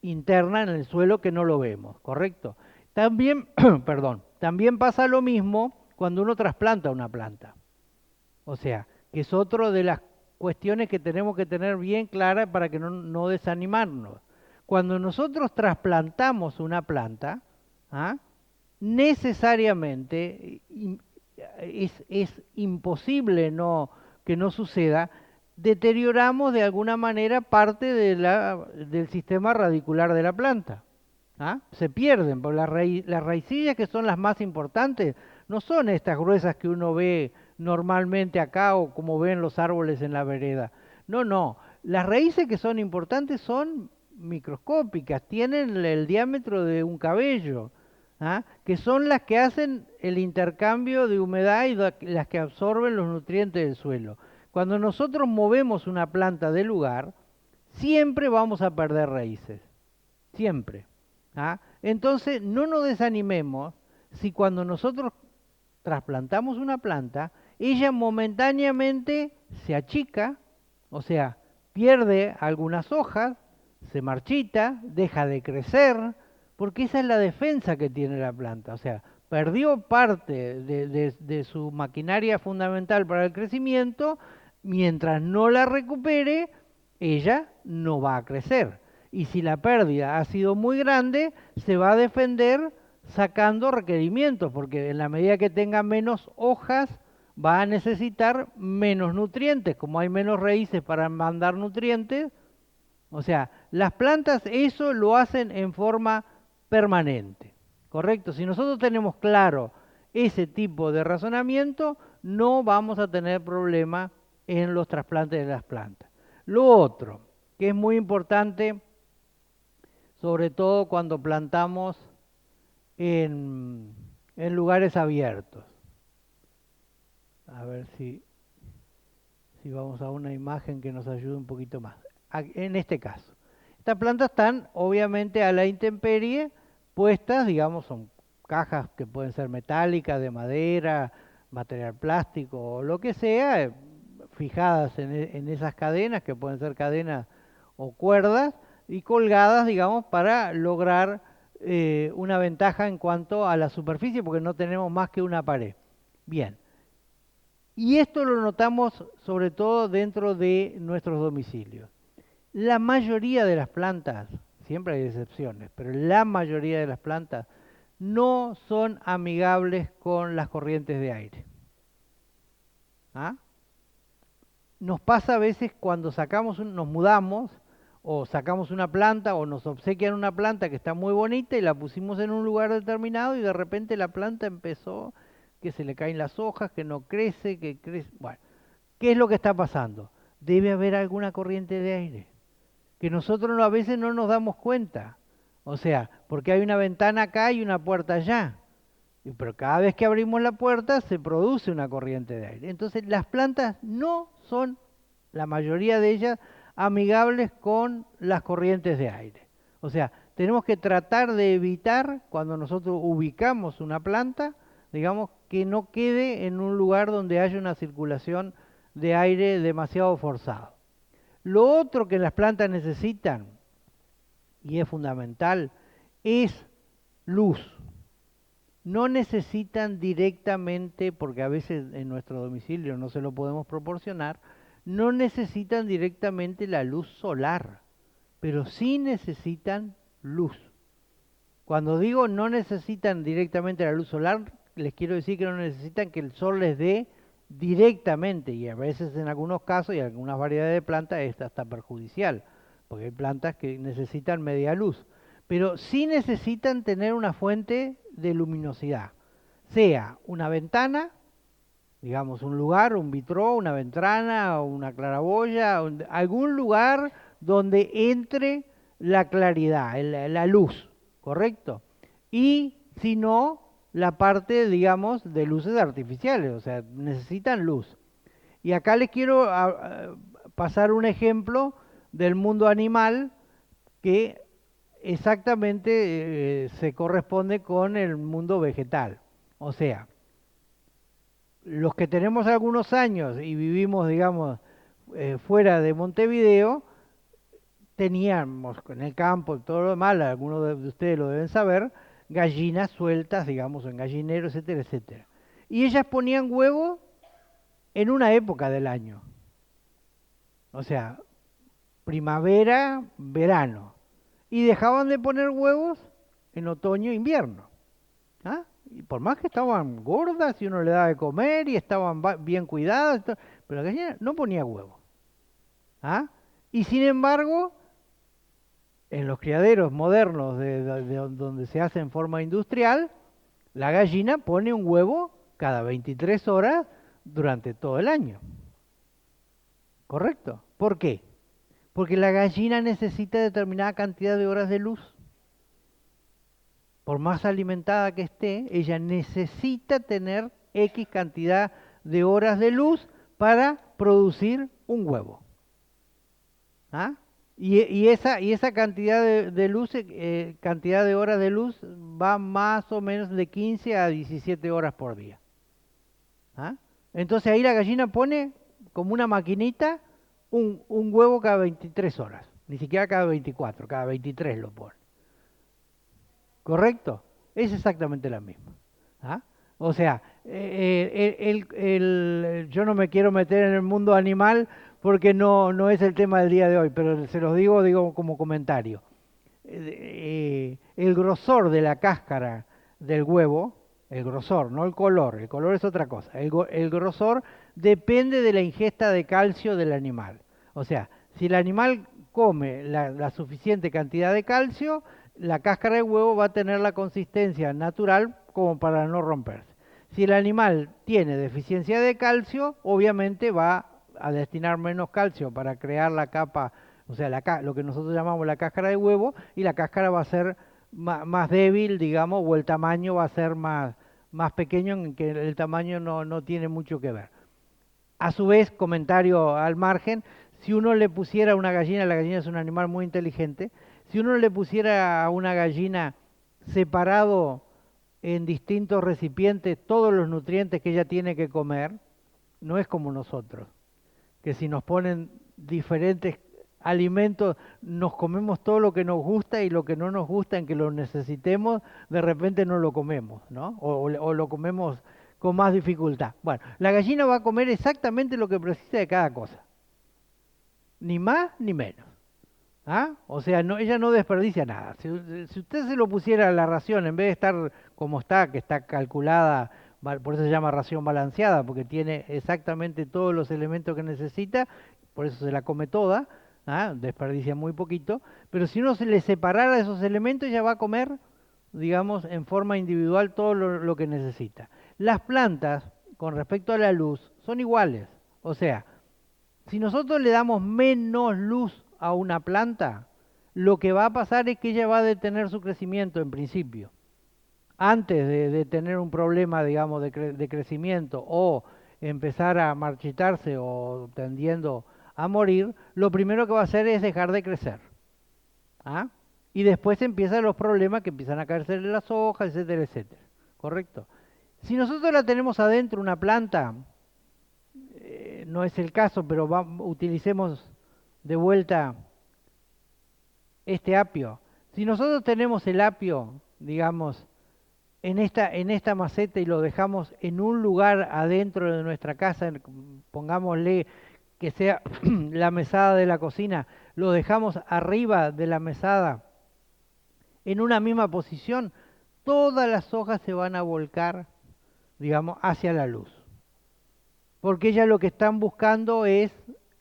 interna, en el suelo, que no lo vemos, ¿correcto? También, perdón, también pasa lo mismo cuando uno trasplanta una planta. O sea, que es otra de las cuestiones que tenemos que tener bien claras para que no desanimarnos. Cuando nosotros trasplantamos una planta, ¿ah? Necesariamente es imposible que no suceda, deterioramos de alguna manera parte del sistema radicular de la planta. ¿Ah? Se pierden, porque las raicillas, que son las más importantes, no son estas gruesas que uno ve normalmente acá o como ven los árboles en la vereda. No, no. Las raíces que son importantes son microscópicas, tienen el diámetro de un cabello, ¿ah? Que son las que hacen el intercambio de humedad y las que absorben los nutrientes del suelo. Cuando nosotros movemos una planta de lugar, siempre vamos a perder raíces, siempre. ¿Ah? Entonces, no nos desanimemos si cuando nosotros trasplantamos una planta, ella momentáneamente se achica, o sea, pierde algunas hojas, se marchita, deja de crecer, porque esa es la defensa que tiene la planta. O sea, perdió parte de su maquinaria fundamental para el crecimiento, mientras no la recupere, ella no va a crecer. Y si la pérdida ha sido muy grande, se va a defender sacando requerimientos, porque en la medida que tenga menos hojas, va a necesitar menos nutrientes. Como hay menos raíces para mandar nutrientes, o sea, las plantas eso lo hacen en forma permanente, ¿correcto? Si nosotros tenemos claro ese tipo de razonamiento, no vamos a tener problema en los trasplantes de las plantas. Lo otro, que es muy importante, sobre todo cuando plantamos en lugares abiertos. A ver si vamos a una imagen que nos ayude un poquito más. En este caso, estas plantas están obviamente a la intemperie, puestas, digamos, son cajas que pueden ser metálicas, de madera, material plástico o lo que sea, fijadas en esas cadenas, que pueden ser cadenas o cuerdas, y colgadas, digamos, para lograr una ventaja en cuanto a la superficie, porque no tenemos más que una pared. Bien. Y esto lo notamos sobre todo dentro de nuestros domicilios. La mayoría de las plantas, siempre hay excepciones, pero la mayoría de las plantas no son amigables con las corrientes de aire. ¿Ah? Nos pasa a veces cuando nos mudamos o sacamos una planta o nos obsequian una planta que está muy bonita y la pusimos en un lugar determinado y de repente la planta empezó que se le caen las hojas, que no crece, que crece. Bueno, ¿qué es lo que está pasando? Debe haber alguna corriente de aire, que nosotros a veces no nos damos cuenta. O sea, porque hay una ventana acá y una puerta allá. Pero cada vez que abrimos la puerta se produce una corriente de aire. Entonces las plantas no son, la mayoría de ellas, amigables con las corrientes de aire. O sea, tenemos que tratar de evitar, cuando nosotros ubicamos una planta, digamos, que no quede en un lugar donde haya una circulación de aire demasiado forzado. Lo otro que las plantas necesitan, y es fundamental, es luz. No necesitan directamente, porque a veces en nuestro domicilio no se lo podemos proporcionar, no necesitan directamente la luz solar, pero sí necesitan luz. Cuando digo no necesitan directamente la luz solar, les quiero decir que no necesitan que el sol les dé directamente, y a veces en algunos casos y en algunas variedades de plantas es hasta perjudicial, porque hay plantas que necesitan media luz, pero sí necesitan tener una fuente de luminosidad, sea una ventana, digamos un lugar, un vitró, una ventana, una claraboya, algún lugar donde entre la claridad, la luz, ¿correcto? Y si no, la parte, digamos, de luces artificiales, o sea, necesitan luz. Y acá les quiero pasar un ejemplo del mundo animal que exactamente se corresponde con el mundo vegetal. O sea, los que tenemos algunos años y vivimos, digamos, fuera de Montevideo, teníamos en el campo y todo lo demás, algunos de ustedes lo deben saber, gallinas sueltas, digamos, en gallineros, etcétera, etcétera. Y ellas ponían huevos en una época del año. O sea, primavera, verano. Y dejaban de poner huevos en otoño e invierno. ¿Ah? Y por más que estaban gordas y uno le daba de comer y estaban bien cuidadas, pero la gallina no ponía huevos. ¿Ah? Y sin embargo, en los criaderos modernos donde se hace en forma industrial, la gallina pone un huevo cada 23 horas durante todo el año. ¿Correcto? ¿Por qué? Porque la gallina necesita determinada cantidad de horas de luz. Por más alimentada que esté, ella necesita tener X cantidad de horas de luz para producir un huevo. ¿Ah? Y esa cantidad de luz, cantidad de horas de luz va más o menos de 15 a 17 horas por día. ¿Ah? Entonces ahí la gallina pone como una maquinita un huevo cada 23 horas. Ni siquiera cada 24, cada 23 lo pone. ¿Correcto? Es exactamente la misma. ¿Ah? O sea, yo no me quiero meter en el mundo animal porque no es el tema del día de hoy, pero se los digo como comentario. El grosor de la cáscara del huevo, el grosor, no el color es otra cosa. El grosor depende de la ingesta de calcio del animal. O sea, si el animal come la suficiente cantidad de calcio, la cáscara de huevo va a tener la consistencia natural como para no romperse. Si el animal tiene deficiencia de calcio, obviamente va a destinar menos calcio para crear la capa, o sea, lo que nosotros llamamos la cáscara de huevo, y la cáscara va a ser más débil, digamos, o el tamaño va a ser más pequeño, en que el tamaño no tiene mucho que ver. A su vez, comentario al margen, si uno le pusiera una gallina, la gallina es un animal muy inteligente, si uno le pusiera a una gallina separado en distintos recipientes todos los nutrientes que ella tiene que comer, no es como nosotros, que si nos ponen diferentes alimentos, nos comemos todo lo que nos gusta y lo que no nos gusta en que lo necesitemos, de repente no lo comemos, ¿no? O lo comemos con más dificultad. Bueno, la gallina va a comer exactamente lo que precisa de cada cosa, ni más ni menos. ¿Ah? O sea, ella no desperdicia nada. Si usted se lo pusiera a la ración, en vez de estar como está, que está calculada, por eso se llama ración balanceada, porque tiene exactamente todos los elementos que necesita, por eso se la come toda, ¿ah? Desperdicia muy poquito, pero si uno se le separara esos elementos, ella va a comer, digamos, en forma individual todo lo que necesita. Las plantas, con respecto a la luz, son iguales. O sea, si nosotros le damos menos luz a una planta, lo que va a pasar es que ella va a detener su crecimiento en principio. antes de tener un problema, digamos, de crecimiento o empezar a marchitarse o tendiendo a morir, lo primero que va a hacer es dejar de crecer. ¿Ah? Y después empiezan los problemas que empiezan a caerse las hojas, etcétera, etcétera. ¿Correcto? Si nosotros la tenemos adentro, una planta, no es el caso, pero utilicemos de vuelta este apio. Si nosotros tenemos el apio, digamos, en esta maceta y lo dejamos en un lugar adentro de nuestra casa, pongámosle que sea la mesada de la cocina, lo dejamos arriba de la mesada en una misma posición, todas las hojas se van a volcar, digamos, hacia la luz. Porque ellas lo que están buscando es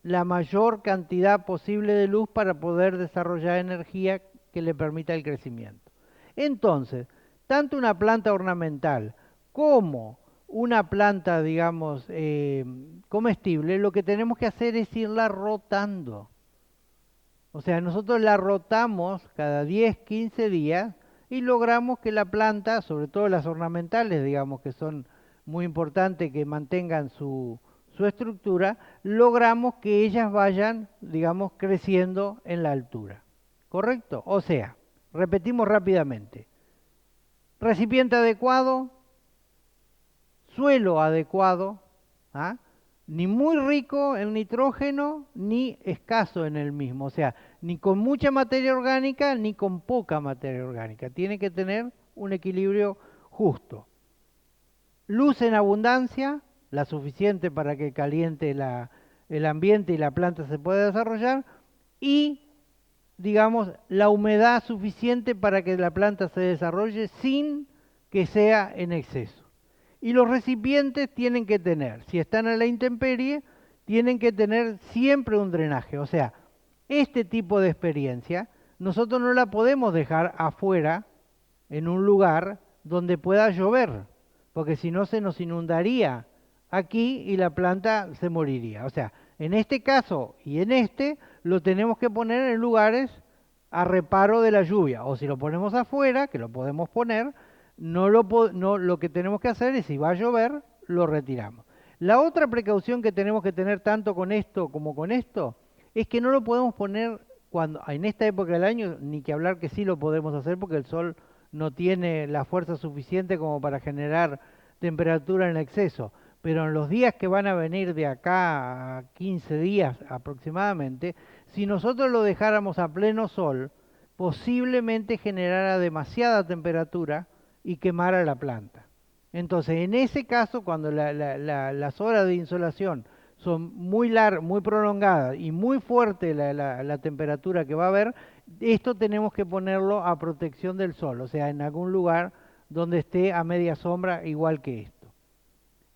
la mayor cantidad posible de luz para poder desarrollar energía que le permita el crecimiento. Entonces, tanto una planta ornamental como una planta, digamos, comestible, lo que tenemos que hacer es irla rotando. O sea, nosotros la rotamos cada 10, 15 días y logramos que la planta, sobre todo las ornamentales, digamos, que son muy importantes que mantengan su estructura, logramos que ellas vayan, digamos, creciendo en la altura. ¿Correcto? O sea, repetimos rápidamente. Recipiente adecuado, suelo adecuado, ¿ah? Ni muy rico en nitrógeno, ni escaso en el mismo. O sea, ni con mucha materia orgánica, ni con poca materia orgánica. Tiene que tener un equilibrio justo. Luz en abundancia, la suficiente para que caliente el ambiente y la planta se pueda desarrollar. Y, digamos, la humedad suficiente para que la planta se desarrolle sin que sea en exceso. Y los recipientes tienen que tener, si están a la intemperie, tienen que tener siempre un drenaje. O sea, este tipo de experiencia nosotros no la podemos dejar afuera en un lugar donde pueda llover, porque si no se nos inundaría aquí y la planta se moriría. O sea, en este caso y en este lo tenemos que poner en lugares a reparo de la lluvia, o si lo ponemos afuera, que lo podemos poner, lo que tenemos que hacer es, si va a llover, lo retiramos. La otra precaución que tenemos que tener tanto con esto como con esto es que no lo podemos poner cuando en esta época del año, ni que hablar que sí lo podemos hacer porque el sol no tiene la fuerza suficiente como para generar temperatura en exceso. Pero en los días que van a venir de acá a 15 días aproximadamente, si nosotros lo dejáramos a pleno sol, posiblemente generara demasiada temperatura y quemara la planta. Entonces, en ese caso, cuando las horas de insolación son muy prolongadas y muy fuerte la temperatura que va a haber, esto tenemos que ponerlo a protección del sol, o sea, en algún lugar donde esté a media sombra, igual que esto.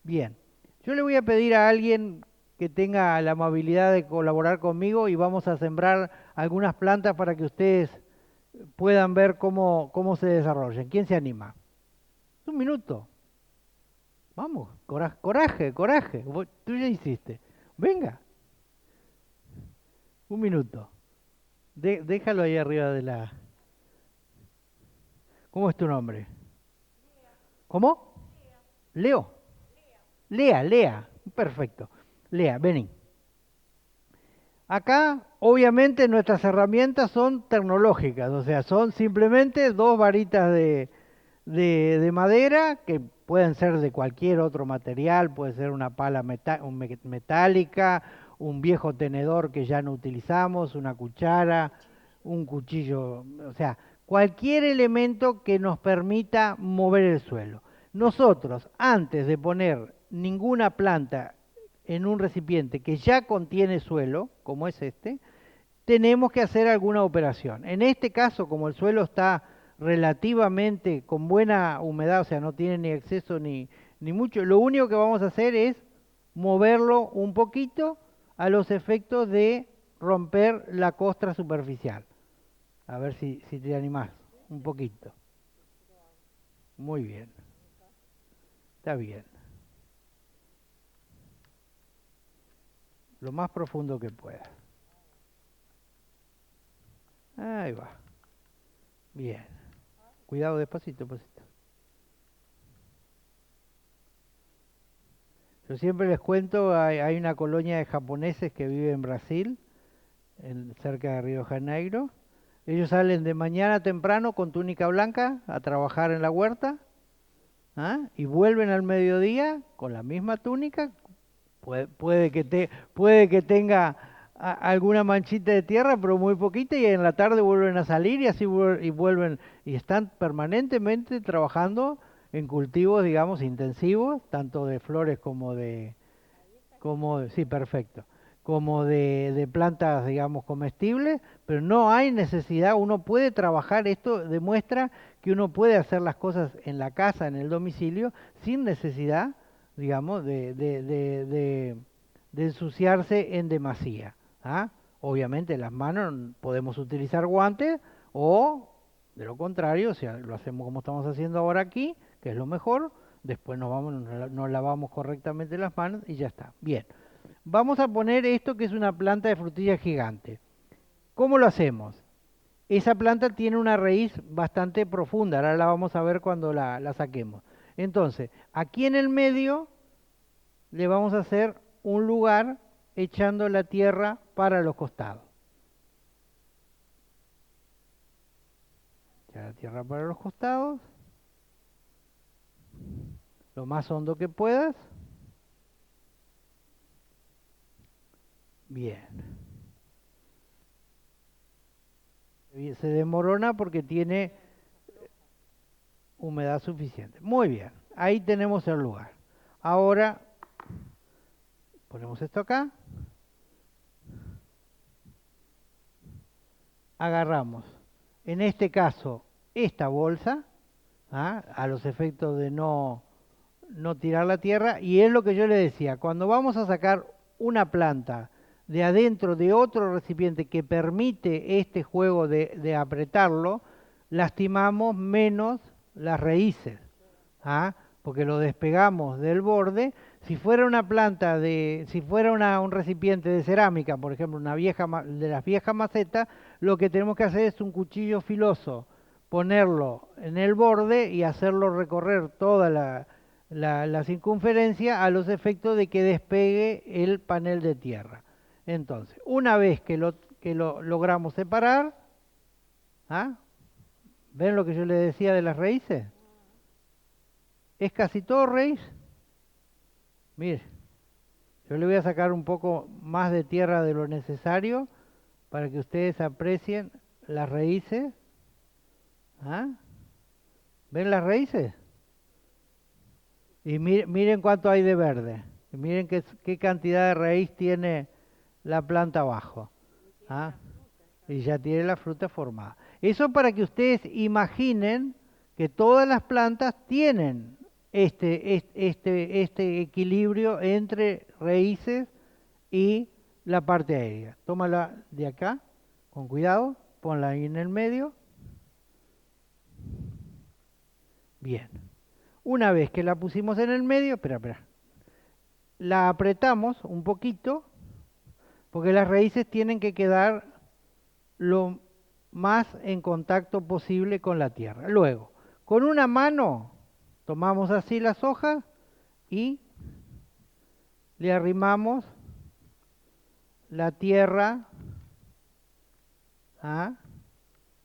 Bien, yo le voy a pedir a alguien que tenga la amabilidad de colaborar conmigo y vamos a sembrar algunas plantas para que ustedes puedan ver cómo se desarrollan. ¿Quién se anima? Un minuto. Vamos, coraje, coraje. Tú ya hiciste. Venga, un minuto. Déjalo ahí arriba de la... ¿Cómo es tu nombre? ¿Cómo? Leo. Lea. Perfecto. Lea, vení. Acá, obviamente, nuestras herramientas son tecnológicas, o sea, son simplemente dos varitas de madera que pueden ser de cualquier otro material, puede ser una pala metálica, un viejo tenedor que ya no utilizamos, una cuchara, un cuchillo, o sea, cualquier elemento que nos permita mover el suelo. Nosotros, antes de poner ninguna planta en un recipiente que ya contiene suelo, como es este, tenemos que hacer alguna operación. En este caso, como el suelo está relativamente con buena humedad, o sea, no tiene ni exceso ni mucho, lo único que vamos a hacer es moverlo un poquito a los efectos de romper la costra superficial. A ver si te animás, un poquito. Muy bien, está bien. Lo más profundo que pueda. Ahí va. Bien. Cuidado, despacito, despacito. Yo siempre les cuento, hay una colonia de japoneses que vive en Brasil, cerca de Río de Janeiro. Ellos salen de mañana temprano con túnica blanca a trabajar en la huerta, ¿ah? Y vuelven al mediodía con la misma túnica. Puede que tenga alguna manchita de tierra, pero muy poquita, y en la tarde vuelven a salir y así vuelven, y están permanentemente trabajando en cultivos, digamos, intensivos, tanto de flores sí, perfecto, como de plantas, digamos, comestibles, pero no hay necesidad, uno puede trabajar, esto demuestra que uno puede hacer las cosas en la casa, en el domicilio, sin necesidad, digamos, de ensuciarse en demasía. ¿Ah? Obviamente las manos podemos utilizar guantes o, de lo contrario, si lo hacemos como estamos haciendo ahora aquí, que es lo mejor, después nos lavamos correctamente las manos y ya está. Bien, vamos a poner esto que es una planta de frutilla gigante. ¿Cómo lo hacemos? Esa planta tiene una raíz bastante profunda, ahora la vamos a ver cuando la saquemos. Entonces, aquí en el medio le vamos a hacer un lugar echando la tierra para los costados. Echar la tierra para los costados, lo más hondo que puedas. Bien. Se desmorona porque tiene humedad suficiente. Muy bien, ahí tenemos el lugar. Ahora ponemos esto acá. Agarramos, en este caso, esta bolsa, ¿ah? A los efectos de no tirar la tierra, y es lo que yo le decía, cuando vamos a sacar una planta de adentro de otro recipiente que permite este juego de apretarlo, lastimamos menos las raíces, ¿ah? Porque lo despegamos del borde. Si fuera una planta si fuera un recipiente de cerámica, por ejemplo, de las viejas macetas, lo que tenemos que hacer es un cuchillo filoso, ponerlo en el borde y hacerlo recorrer toda la circunferencia a los efectos de que despegue el panel de tierra. Entonces, una vez que lo logramos separar, ¿ah? ¿Ven lo que yo les decía de las raíces? Es casi todo raíz. Mire, yo le voy a sacar un poco más de tierra de lo necesario para que ustedes aprecien las raíces. ¿Ah? ¿Ven las raíces? Y miren cuánto hay de verde. Y miren qué cantidad de raíz tiene la planta abajo. ¿Ah? Y ya tiene la fruta formada. Eso para que ustedes imaginen que todas las plantas tienen este equilibrio entre raíces y la parte aérea. Tómala de acá, con cuidado, ponla ahí en el medio. Bien. Una vez que la pusimos en el medio, espera, la apretamos un poquito, porque las raíces tienen que quedar lo más en contacto posible con la tierra. Luego, con una mano, tomamos así las hojas y le arrimamos la tierra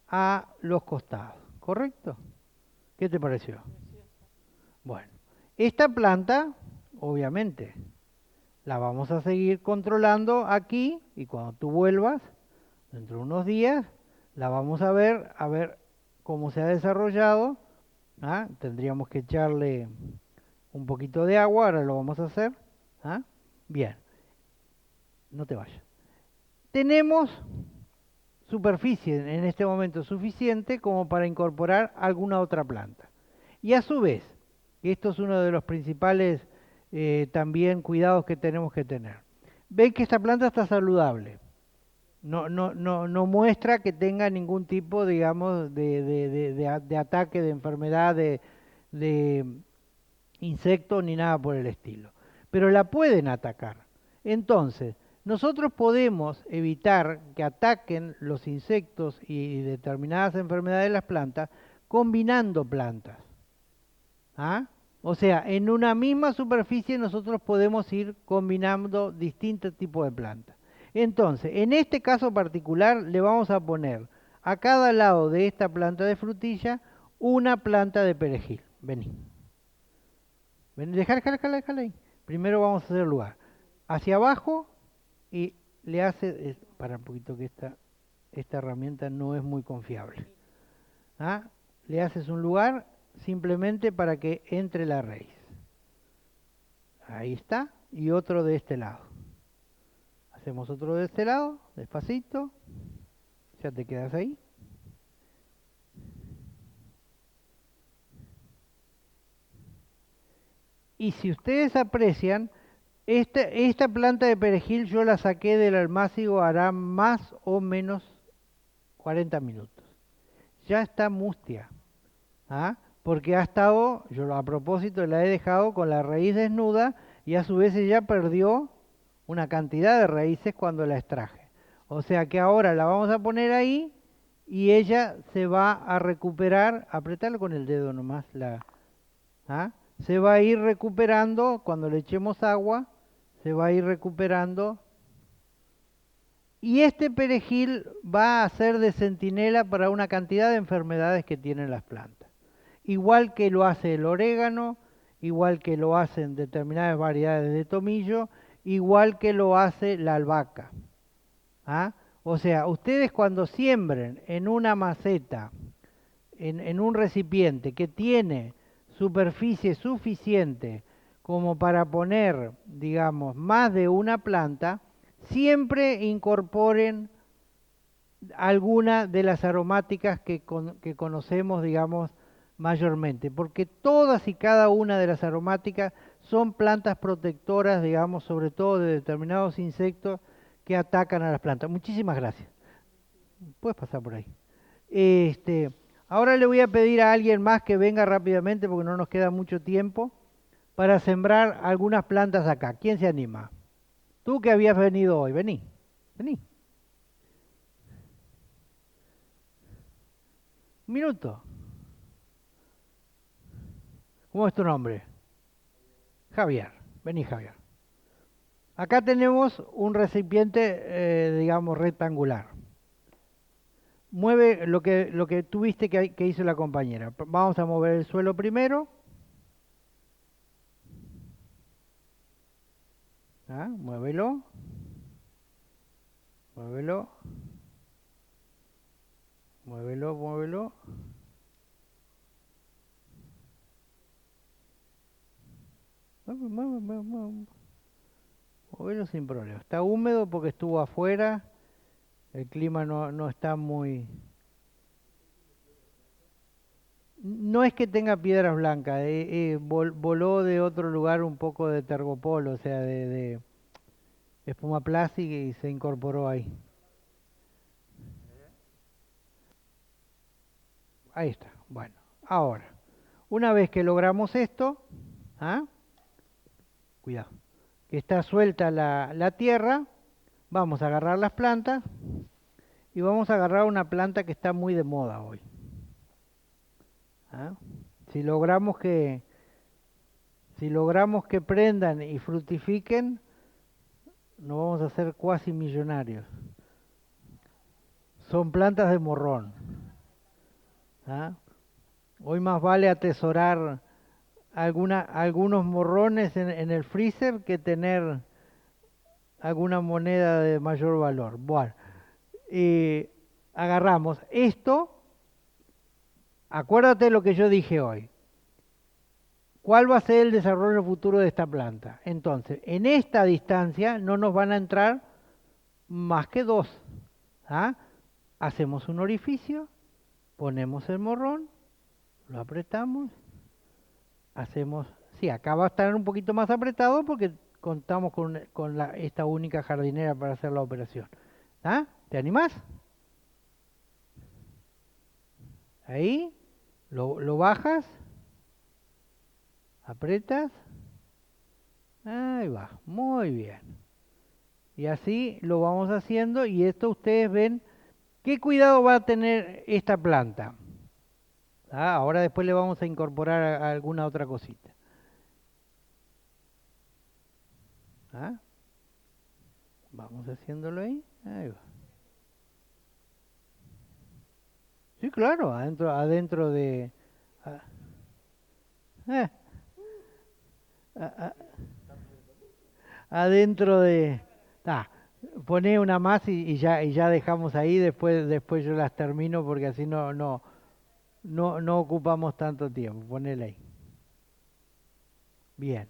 a los costados, ¿correcto? ¿Qué te pareció? Bueno, esta planta, obviamente, la vamos a seguir controlando aquí, y cuando tú vuelvas, dentro de unos días, la vamos a ver cómo se ha desarrollado. ¿Ah? Tendríamos que echarle un poquito de agua, ahora lo vamos a hacer. ¿Ah? Bien, no te vayas. Tenemos superficie en este momento suficiente como para incorporar alguna otra planta. Y a su vez, esto es uno de los principales también cuidados que tenemos que tener. Ven que esta planta está saludable. No muestra que tenga ningún tipo, digamos, de ataque, de enfermedad, de insecto ni nada por el estilo. Pero la pueden atacar. Entonces, nosotros podemos evitar que ataquen los insectos y determinadas enfermedades de las plantas combinando plantas. ¿Ah? O sea, en una misma superficie nosotros podemos ir combinando distintos tipos de plantas. Entonces, en este caso particular le vamos a poner a cada lado de esta planta de frutilla una planta de perejil. Vení. Vení, déjala ahí. Primero vamos a hacer el lugar. Hacia abajo y le hace... para un poquito que esta herramienta no es muy confiable. ¿Ah? Le haces un lugar simplemente para que entre la raíz. Ahí está. Y otro de este lado. Hacemos otro de este lado, despacito. Ya te quedas ahí. Y si ustedes aprecian, esta planta de perejil yo la saqué del almácigo hará más o menos 40 minutos. Ya está mustia. ¿Ah? Porque ha estado, yo a propósito la he dejado con la raíz desnuda y a su vez ella perdió una cantidad de raíces cuando la extraje. O sea que ahora la vamos a poner ahí y ella se va a recuperar, apretarlo con el dedo nomás, ¿ah? Se va a ir recuperando cuando le echemos agua, se va a ir recuperando. Y este perejil va a ser de centinela para una cantidad de enfermedades que tienen las plantas. Igual que lo hace el orégano, igual que lo hacen determinadas variedades de tomillo, igual que lo hace la albahaca. ¿Ah? O sea, ustedes cuando siembren en una maceta, en un recipiente que tiene superficie suficiente como para poner, digamos, más de una planta, siempre incorporen alguna de las aromáticas que conocemos, digamos, mayormente, porque todas y cada una de las aromáticas son plantas protectoras, digamos, sobre todo de determinados insectos que atacan a las plantas. Muchísimas gracias. Puedes pasar por ahí. Ahora le voy a pedir a alguien más que venga rápidamente, porque no nos queda mucho tiempo, para sembrar algunas plantas acá. ¿Quién se anima? Tú que habías venido hoy, vení, vení. Un minuto. ¿Cómo es tu nombre? Javier. Vení, Javier. Acá tenemos un recipiente, digamos, rectangular. Mueve lo que tú viste que hizo la compañera. Vamos a mover el suelo primero. ¿Ah? Muévelo. Muévelo. Muévelo, muévelo. Muévelo sin problema. Está húmedo porque estuvo afuera. El clima no está muy... No es que tenga piedras blancas, voló de otro lugar un poco de tergopol, o sea, de espuma plástica y se incorporó ahí. Ahí está. Bueno, ahora, una vez que logramos esto, ¿ah? Cuidado, que está suelta la tierra, vamos a agarrar las plantas y vamos a agarrar una planta que está muy de moda hoy. ¿Ah? Si logramos que prendan y fructifiquen, nos vamos a hacer cuasi millonarios. Son plantas de morrón. ¿Ah? Hoy más vale atesorar algunos morrones en el freezer que tener alguna moneda de mayor valor. Bueno, agarramos esto. Acuérdate lo que yo dije hoy. ¿Cuál va a ser el desarrollo futuro de esta planta? Entonces, en esta distancia no nos van a entrar más que dos. ¿Ah? Hacemos un orificio, ponemos el morrón, lo apretamos, hacemos... Sí, acá va a estar un poquito más apretado porque contamos con esta única jardinera para hacer la operación. ¿Ah? ¿Te animás? Ahí, lo bajas, apretas, ahí va, muy bien. Y así lo vamos haciendo y esto ustedes ven qué cuidado va a tener esta planta. Ah, ahora después le vamos a incorporar alguna otra cosita. ¿Ah? Vamos haciéndolo ahí. Ahí va. Sí, claro, adentro de... ah, eh, a- a- adentro de... Ah, poné una más y ya dejamos ahí, después yo las termino porque así no ocupamos tanto tiempo. Ponele ahí. Bien.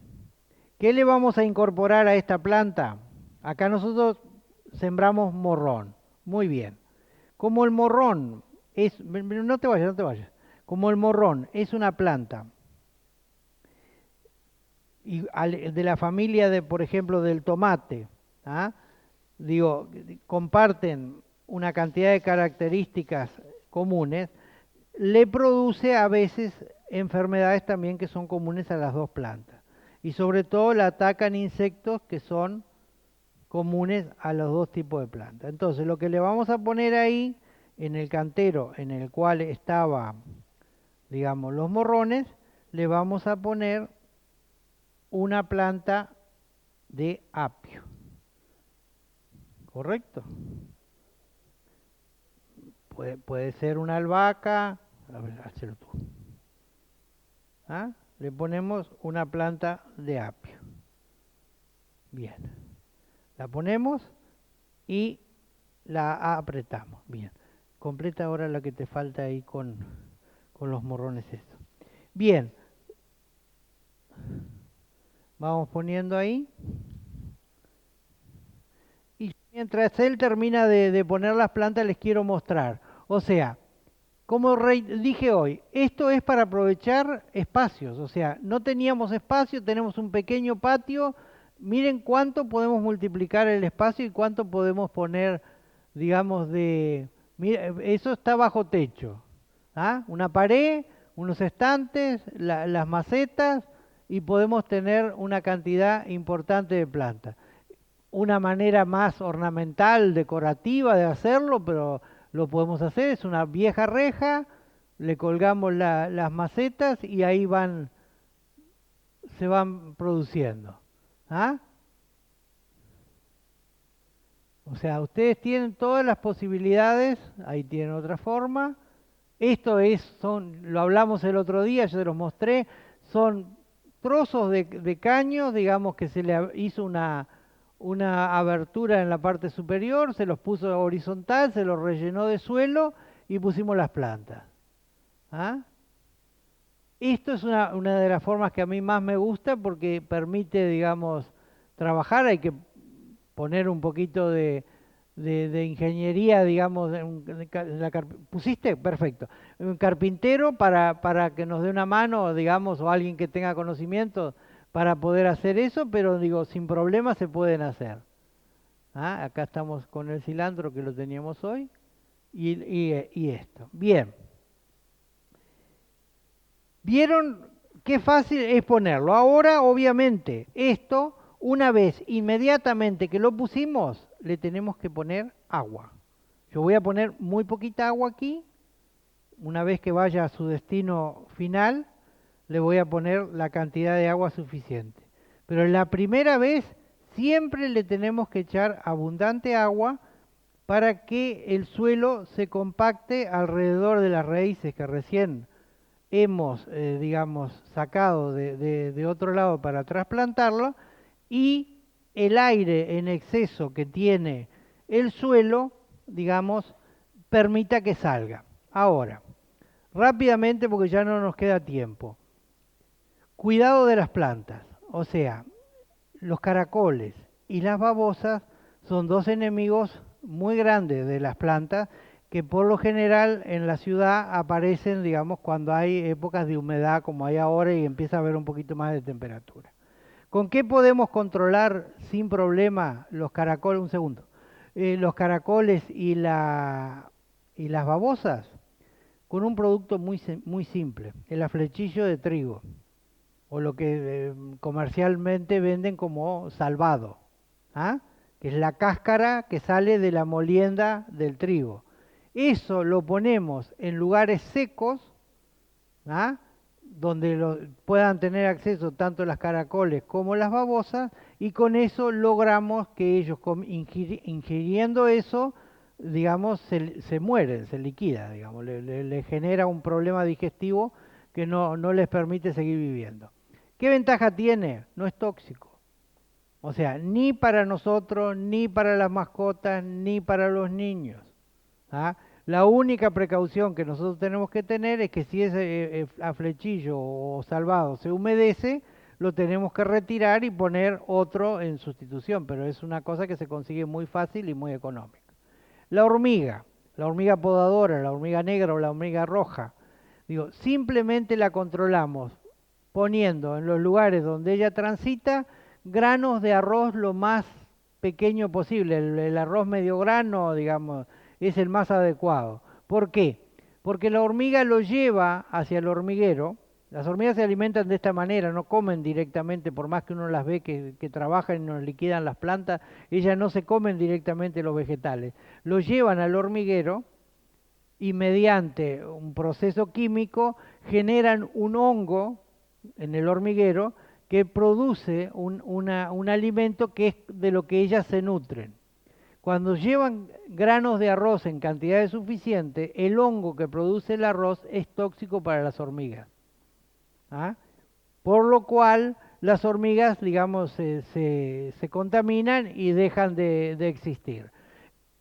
¿Qué le vamos a incorporar a esta planta? Acá nosotros sembramos morrón. Muy bien. Como el morrón es, no te vayas, no te vayas. Como el morrón es una planta de la familia de, por ejemplo, del tomate, ¿ah? Digo, comparten una cantidad de características comunes, le produce a veces enfermedades también que son comunes a las dos plantas. Y sobre todo le atacan insectos que son comunes a los dos tipos de plantas. Entonces, lo que le vamos a poner ahí en el cantero en el cual estaba, digamos, los morrones, le vamos a poner una planta de apio. ¿Correcto? Puede ser una albahaca. A ver, hazlo tú. ¿Ah? Le ponemos una planta de apio. Bien. La ponemos y la apretamos. Bien. Completa ahora la que te falta ahí con los morrones estos. Bien. Vamos poniendo ahí. Y mientras él termina de poner las plantas, les quiero mostrar. O sea, como dije hoy, esto es para aprovechar espacios. O sea, no teníamos espacio, tenemos un pequeño patio. Miren cuánto podemos multiplicar el espacio y cuánto podemos poner, digamos, de... Mira, eso está bajo techo. ¿Ah? Una pared, unos estantes, las macetas y podemos tener una cantidad importante de plantas. Una manera más ornamental, decorativa de hacerlo, pero lo podemos hacer, es una vieja reja, le colgamos las macetas y ahí se van produciendo. ¿Ah? O sea, ustedes tienen todas las posibilidades, ahí tienen otra forma. Esto lo hablamos el otro día, yo se los mostré, son trozos de caño, digamos que se le hizo una abertura en la parte superior, se los puso horizontal, se los rellenó de suelo y pusimos las plantas. ¿Ah? Esto es una de las formas que a mí más me gusta porque permite, digamos, trabajar. Hay que poner un poquito de ingeniería, digamos, ¿pusiste? Perfecto. Un carpintero para que nos dé una mano, digamos, o alguien que tenga conocimiento para poder hacer eso, pero digo, sin problema se pueden hacer. ¿Ah? Acá estamos con el cilantro que lo teníamos hoy y esto. Bien. ¿Vieron qué fácil es ponerlo? Ahora, obviamente, esto, una vez inmediatamente que lo pusimos, le tenemos que poner agua. Yo voy a poner muy poquita agua aquí. Una vez que vaya a su destino final, le voy a poner la cantidad de agua suficiente. Pero en la primera vez siempre le tenemos que echar abundante agua para que el suelo se compacte alrededor de las raíces que recién hemos, digamos, sacado de otro lado para trasplantarlo y el aire en exceso que tiene el suelo, digamos, permita que salga. Ahora, rápidamente porque ya no nos queda tiempo. Cuidado de las plantas, o sea, los caracoles y las babosas son dos enemigos muy grandes de las plantas que por lo general en la ciudad aparecen, digamos, cuando hay épocas de humedad como hay ahora y empieza a haber un poquito más de temperatura. ¿Con qué podemos controlar sin problema los caracoles? Un segundo. Los caracoles y las babosas con un producto muy simple, el aflechillo de trigo o lo que comercialmente venden como salvado, ¿ah? Que es la cáscara que sale de la molienda del trigo. Eso lo ponemos en lugares secos, ¿ah? Donde puedan tener acceso tanto las caracoles como las babosas, y con eso logramos que ellos ingiriendo eso, digamos, se mueren, se liquida, digamos, le genera un problema digestivo que no les permite seguir viviendo. ¿Qué ventaja tiene? No es tóxico. O sea, ni para nosotros, ni para las mascotas, ni para los niños. ¿Ah? La única precaución que nosotros tenemos que tener es que si ese aflechillo o salvado se humedece, lo tenemos que retirar y poner otro en sustitución, pero es una cosa que se consigue muy fácil y muy económica. La hormiga podadora, la hormiga negra o la hormiga roja, digo, simplemente la controlamos poniendo en los lugares donde ella transita granos de arroz lo más pequeño posible. El arroz medio grano, digamos, es el más adecuado. ¿Por qué? Porque la hormiga lo lleva hacia el hormiguero. Las hormigas se alimentan de esta manera, no comen directamente, por más que uno las ve que trabajan y nos liquidan las plantas, ellas no se comen directamente los vegetales. Lo llevan al hormiguero y mediante un proceso químico generan un hongo en el hormiguero que produce un alimento que es de lo que ellas se nutren. Cuando llevan granos de arroz en cantidades suficientes, el hongo que produce el arroz es tóxico para las hormigas. ¿Ah? Por lo cual las hormigas, digamos, se contaminan y dejan de existir.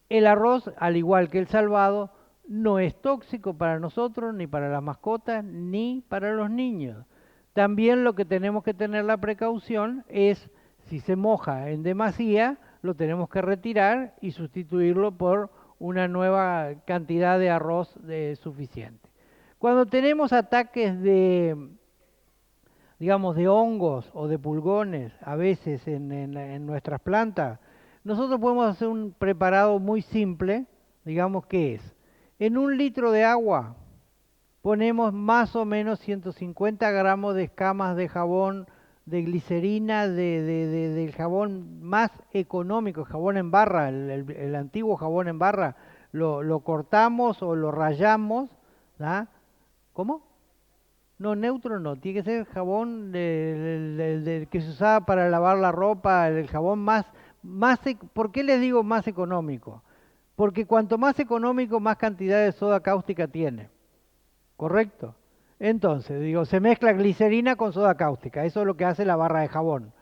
El arroz, al igual que el salvado, no es tóxico para nosotros, ni para las mascotas, ni para los niños. También lo que tenemos que tener la precaución es, si se moja en demasía, lo tenemos que retirar y sustituirlo por una nueva cantidad de arroz suficiente. Cuando tenemos ataques de, digamos, de hongos o de pulgones, a veces en nuestras plantas, nosotros podemos hacer un preparado muy simple, digamos que es, en 1 litro de agua ponemos más o menos 150 gramos de escamas de jabón, de glicerina, del jabón más económico, jabón en barra, el antiguo jabón en barra, lo cortamos o lo rayamos, ¿ah? ¿Cómo? No, neutro no, tiene que ser jabón que se usaba para lavar la ropa, el jabón ¿por qué les digo más económico? Porque cuanto más económico, más cantidad de soda cáustica tiene, ¿correcto? Entonces, digo, se mezcla glicerina con soda cáustica, eso es lo que hace la barra de jabón.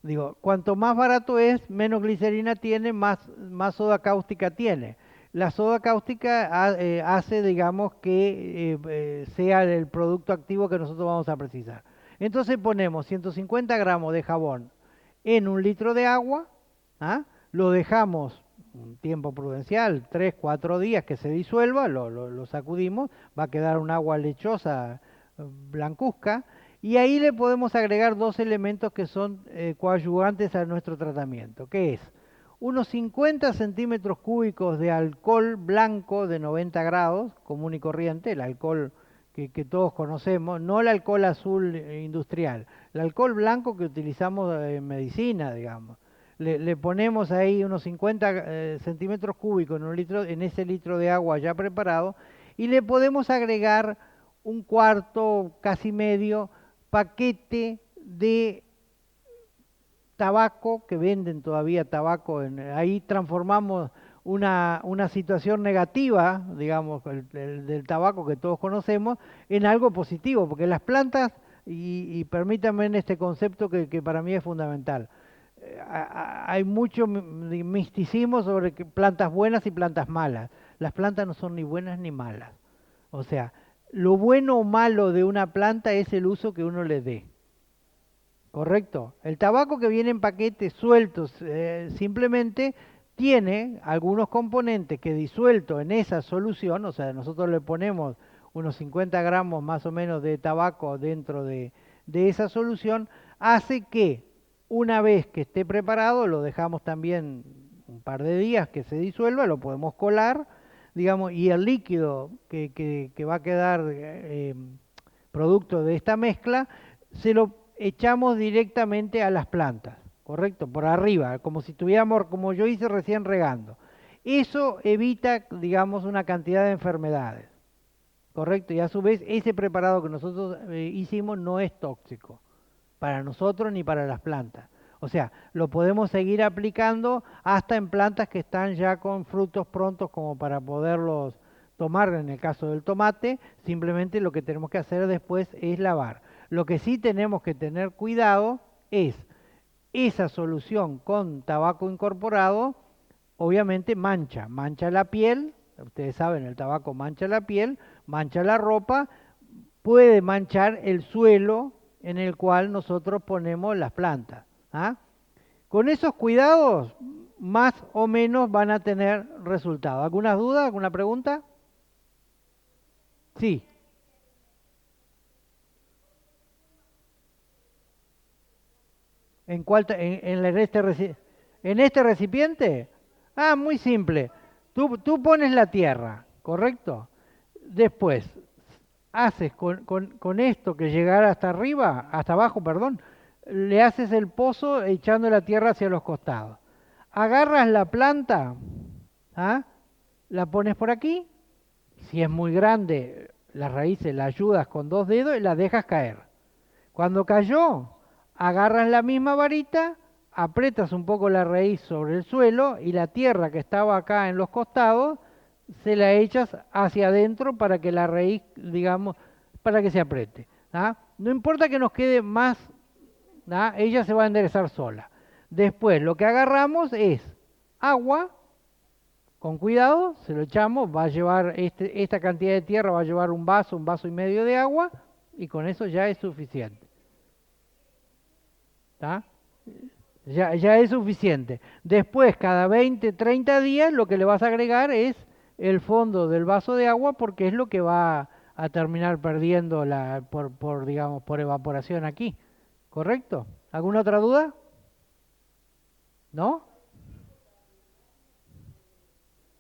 Digo, cuanto más barato es, menos glicerina tiene, más soda cáustica tiene. La soda cáustica hace, digamos, que sea el producto activo que nosotros vamos a precisar. Entonces ponemos 150 gramos de jabón en 1 litro de agua, ¿ah? Lo dejamos un tiempo prudencial, 3, 4 días que se disuelva, lo sacudimos, va a quedar un agua lechosa, blancuzca, y ahí le podemos agregar 2 elementos que son coadyuvantes a nuestro tratamiento, que es unos 50 centímetros cúbicos de alcohol blanco de 90 grados, común y corriente, el alcohol que todos conocemos, no el alcohol azul industrial, el alcohol blanco que utilizamos en medicina, digamos. Le ponemos ahí unos 50 centímetros cúbicos en ese litro de agua ya preparado y le podemos agregar un cuarto, casi medio, paquete de tabaco, que venden todavía tabaco, ahí transformamos una situación negativa, digamos, del tabaco que todos conocemos, en algo positivo, porque las plantas, y permítanme en este concepto que para mí es fundamental, hay mucho misticismo sobre plantas buenas y plantas malas. Las plantas no son ni buenas ni malas. O sea, lo bueno o malo de una planta es el uso que uno le dé. ¿Correcto? El tabaco que viene en paquetes sueltos simplemente tiene algunos componentes que disuelto en esa solución, o sea, nosotros le ponemos unos 50 gramos más o menos de tabaco dentro de esa solución, hace que una vez que esté preparado, lo dejamos también un par de días que se disuelva, lo podemos colar, digamos, y el líquido que va a quedar producto de esta mezcla, se lo echamos directamente a las plantas, ¿correcto? Por arriba, como si estuviéramos, como yo hice recién regando. Eso evita, digamos, una cantidad de enfermedades, ¿correcto? Y a su vez, ese preparado que nosotros hicimos no es tóxico para nosotros ni para las plantas. O sea, lo podemos seguir aplicando hasta en plantas que están ya con frutos prontos como para poderlos tomar. En el caso del tomate, simplemente lo que tenemos que hacer después es lavar. Lo que sí tenemos que tener cuidado es esa solución con tabaco incorporado, obviamente mancha la piel. Ustedes saben, el tabaco mancha la piel, mancha la ropa, puede manchar el suelo en el cual nosotros ponemos las plantas. ¿Ah? Con esos cuidados, más o menos van a tener resultado. ¿Alguna duda? ¿Alguna pregunta? Sí. ¿En cuál, en este recipiente? Ah, muy simple. Tú pones la tierra, ¿correcto? Después, haces con esto que llegará hasta arriba, hasta abajo, perdón, le haces el pozo echando la tierra hacia los costados. Agarras la planta, ¿ah? La pones por aquí. Si es muy grande, las raíces la ayudas con dos dedos y la dejas caer. Cuando cayó, agarras la misma varita, aprietas un poco la raíz sobre el suelo y la tierra que estaba acá en los costados, se la echas hacia adentro para que la raíz, digamos, para que se apriete. ¿Ah? No importa que nos quede más, ¿ah? Ella se va a enderezar sola. Después lo que agarramos es agua, con cuidado, se lo echamos, va a llevar esta cantidad de tierra, va a llevar un vaso y medio de agua, y con eso ya es suficiente. ¿Está? Ya es suficiente. Después, cada 20, 30 días, lo que le vas a agregar es el fondo del vaso de agua porque es lo que va a terminar perdiendo digamos, por evaporación aquí. ¿Correcto? ¿Alguna otra duda? ¿No?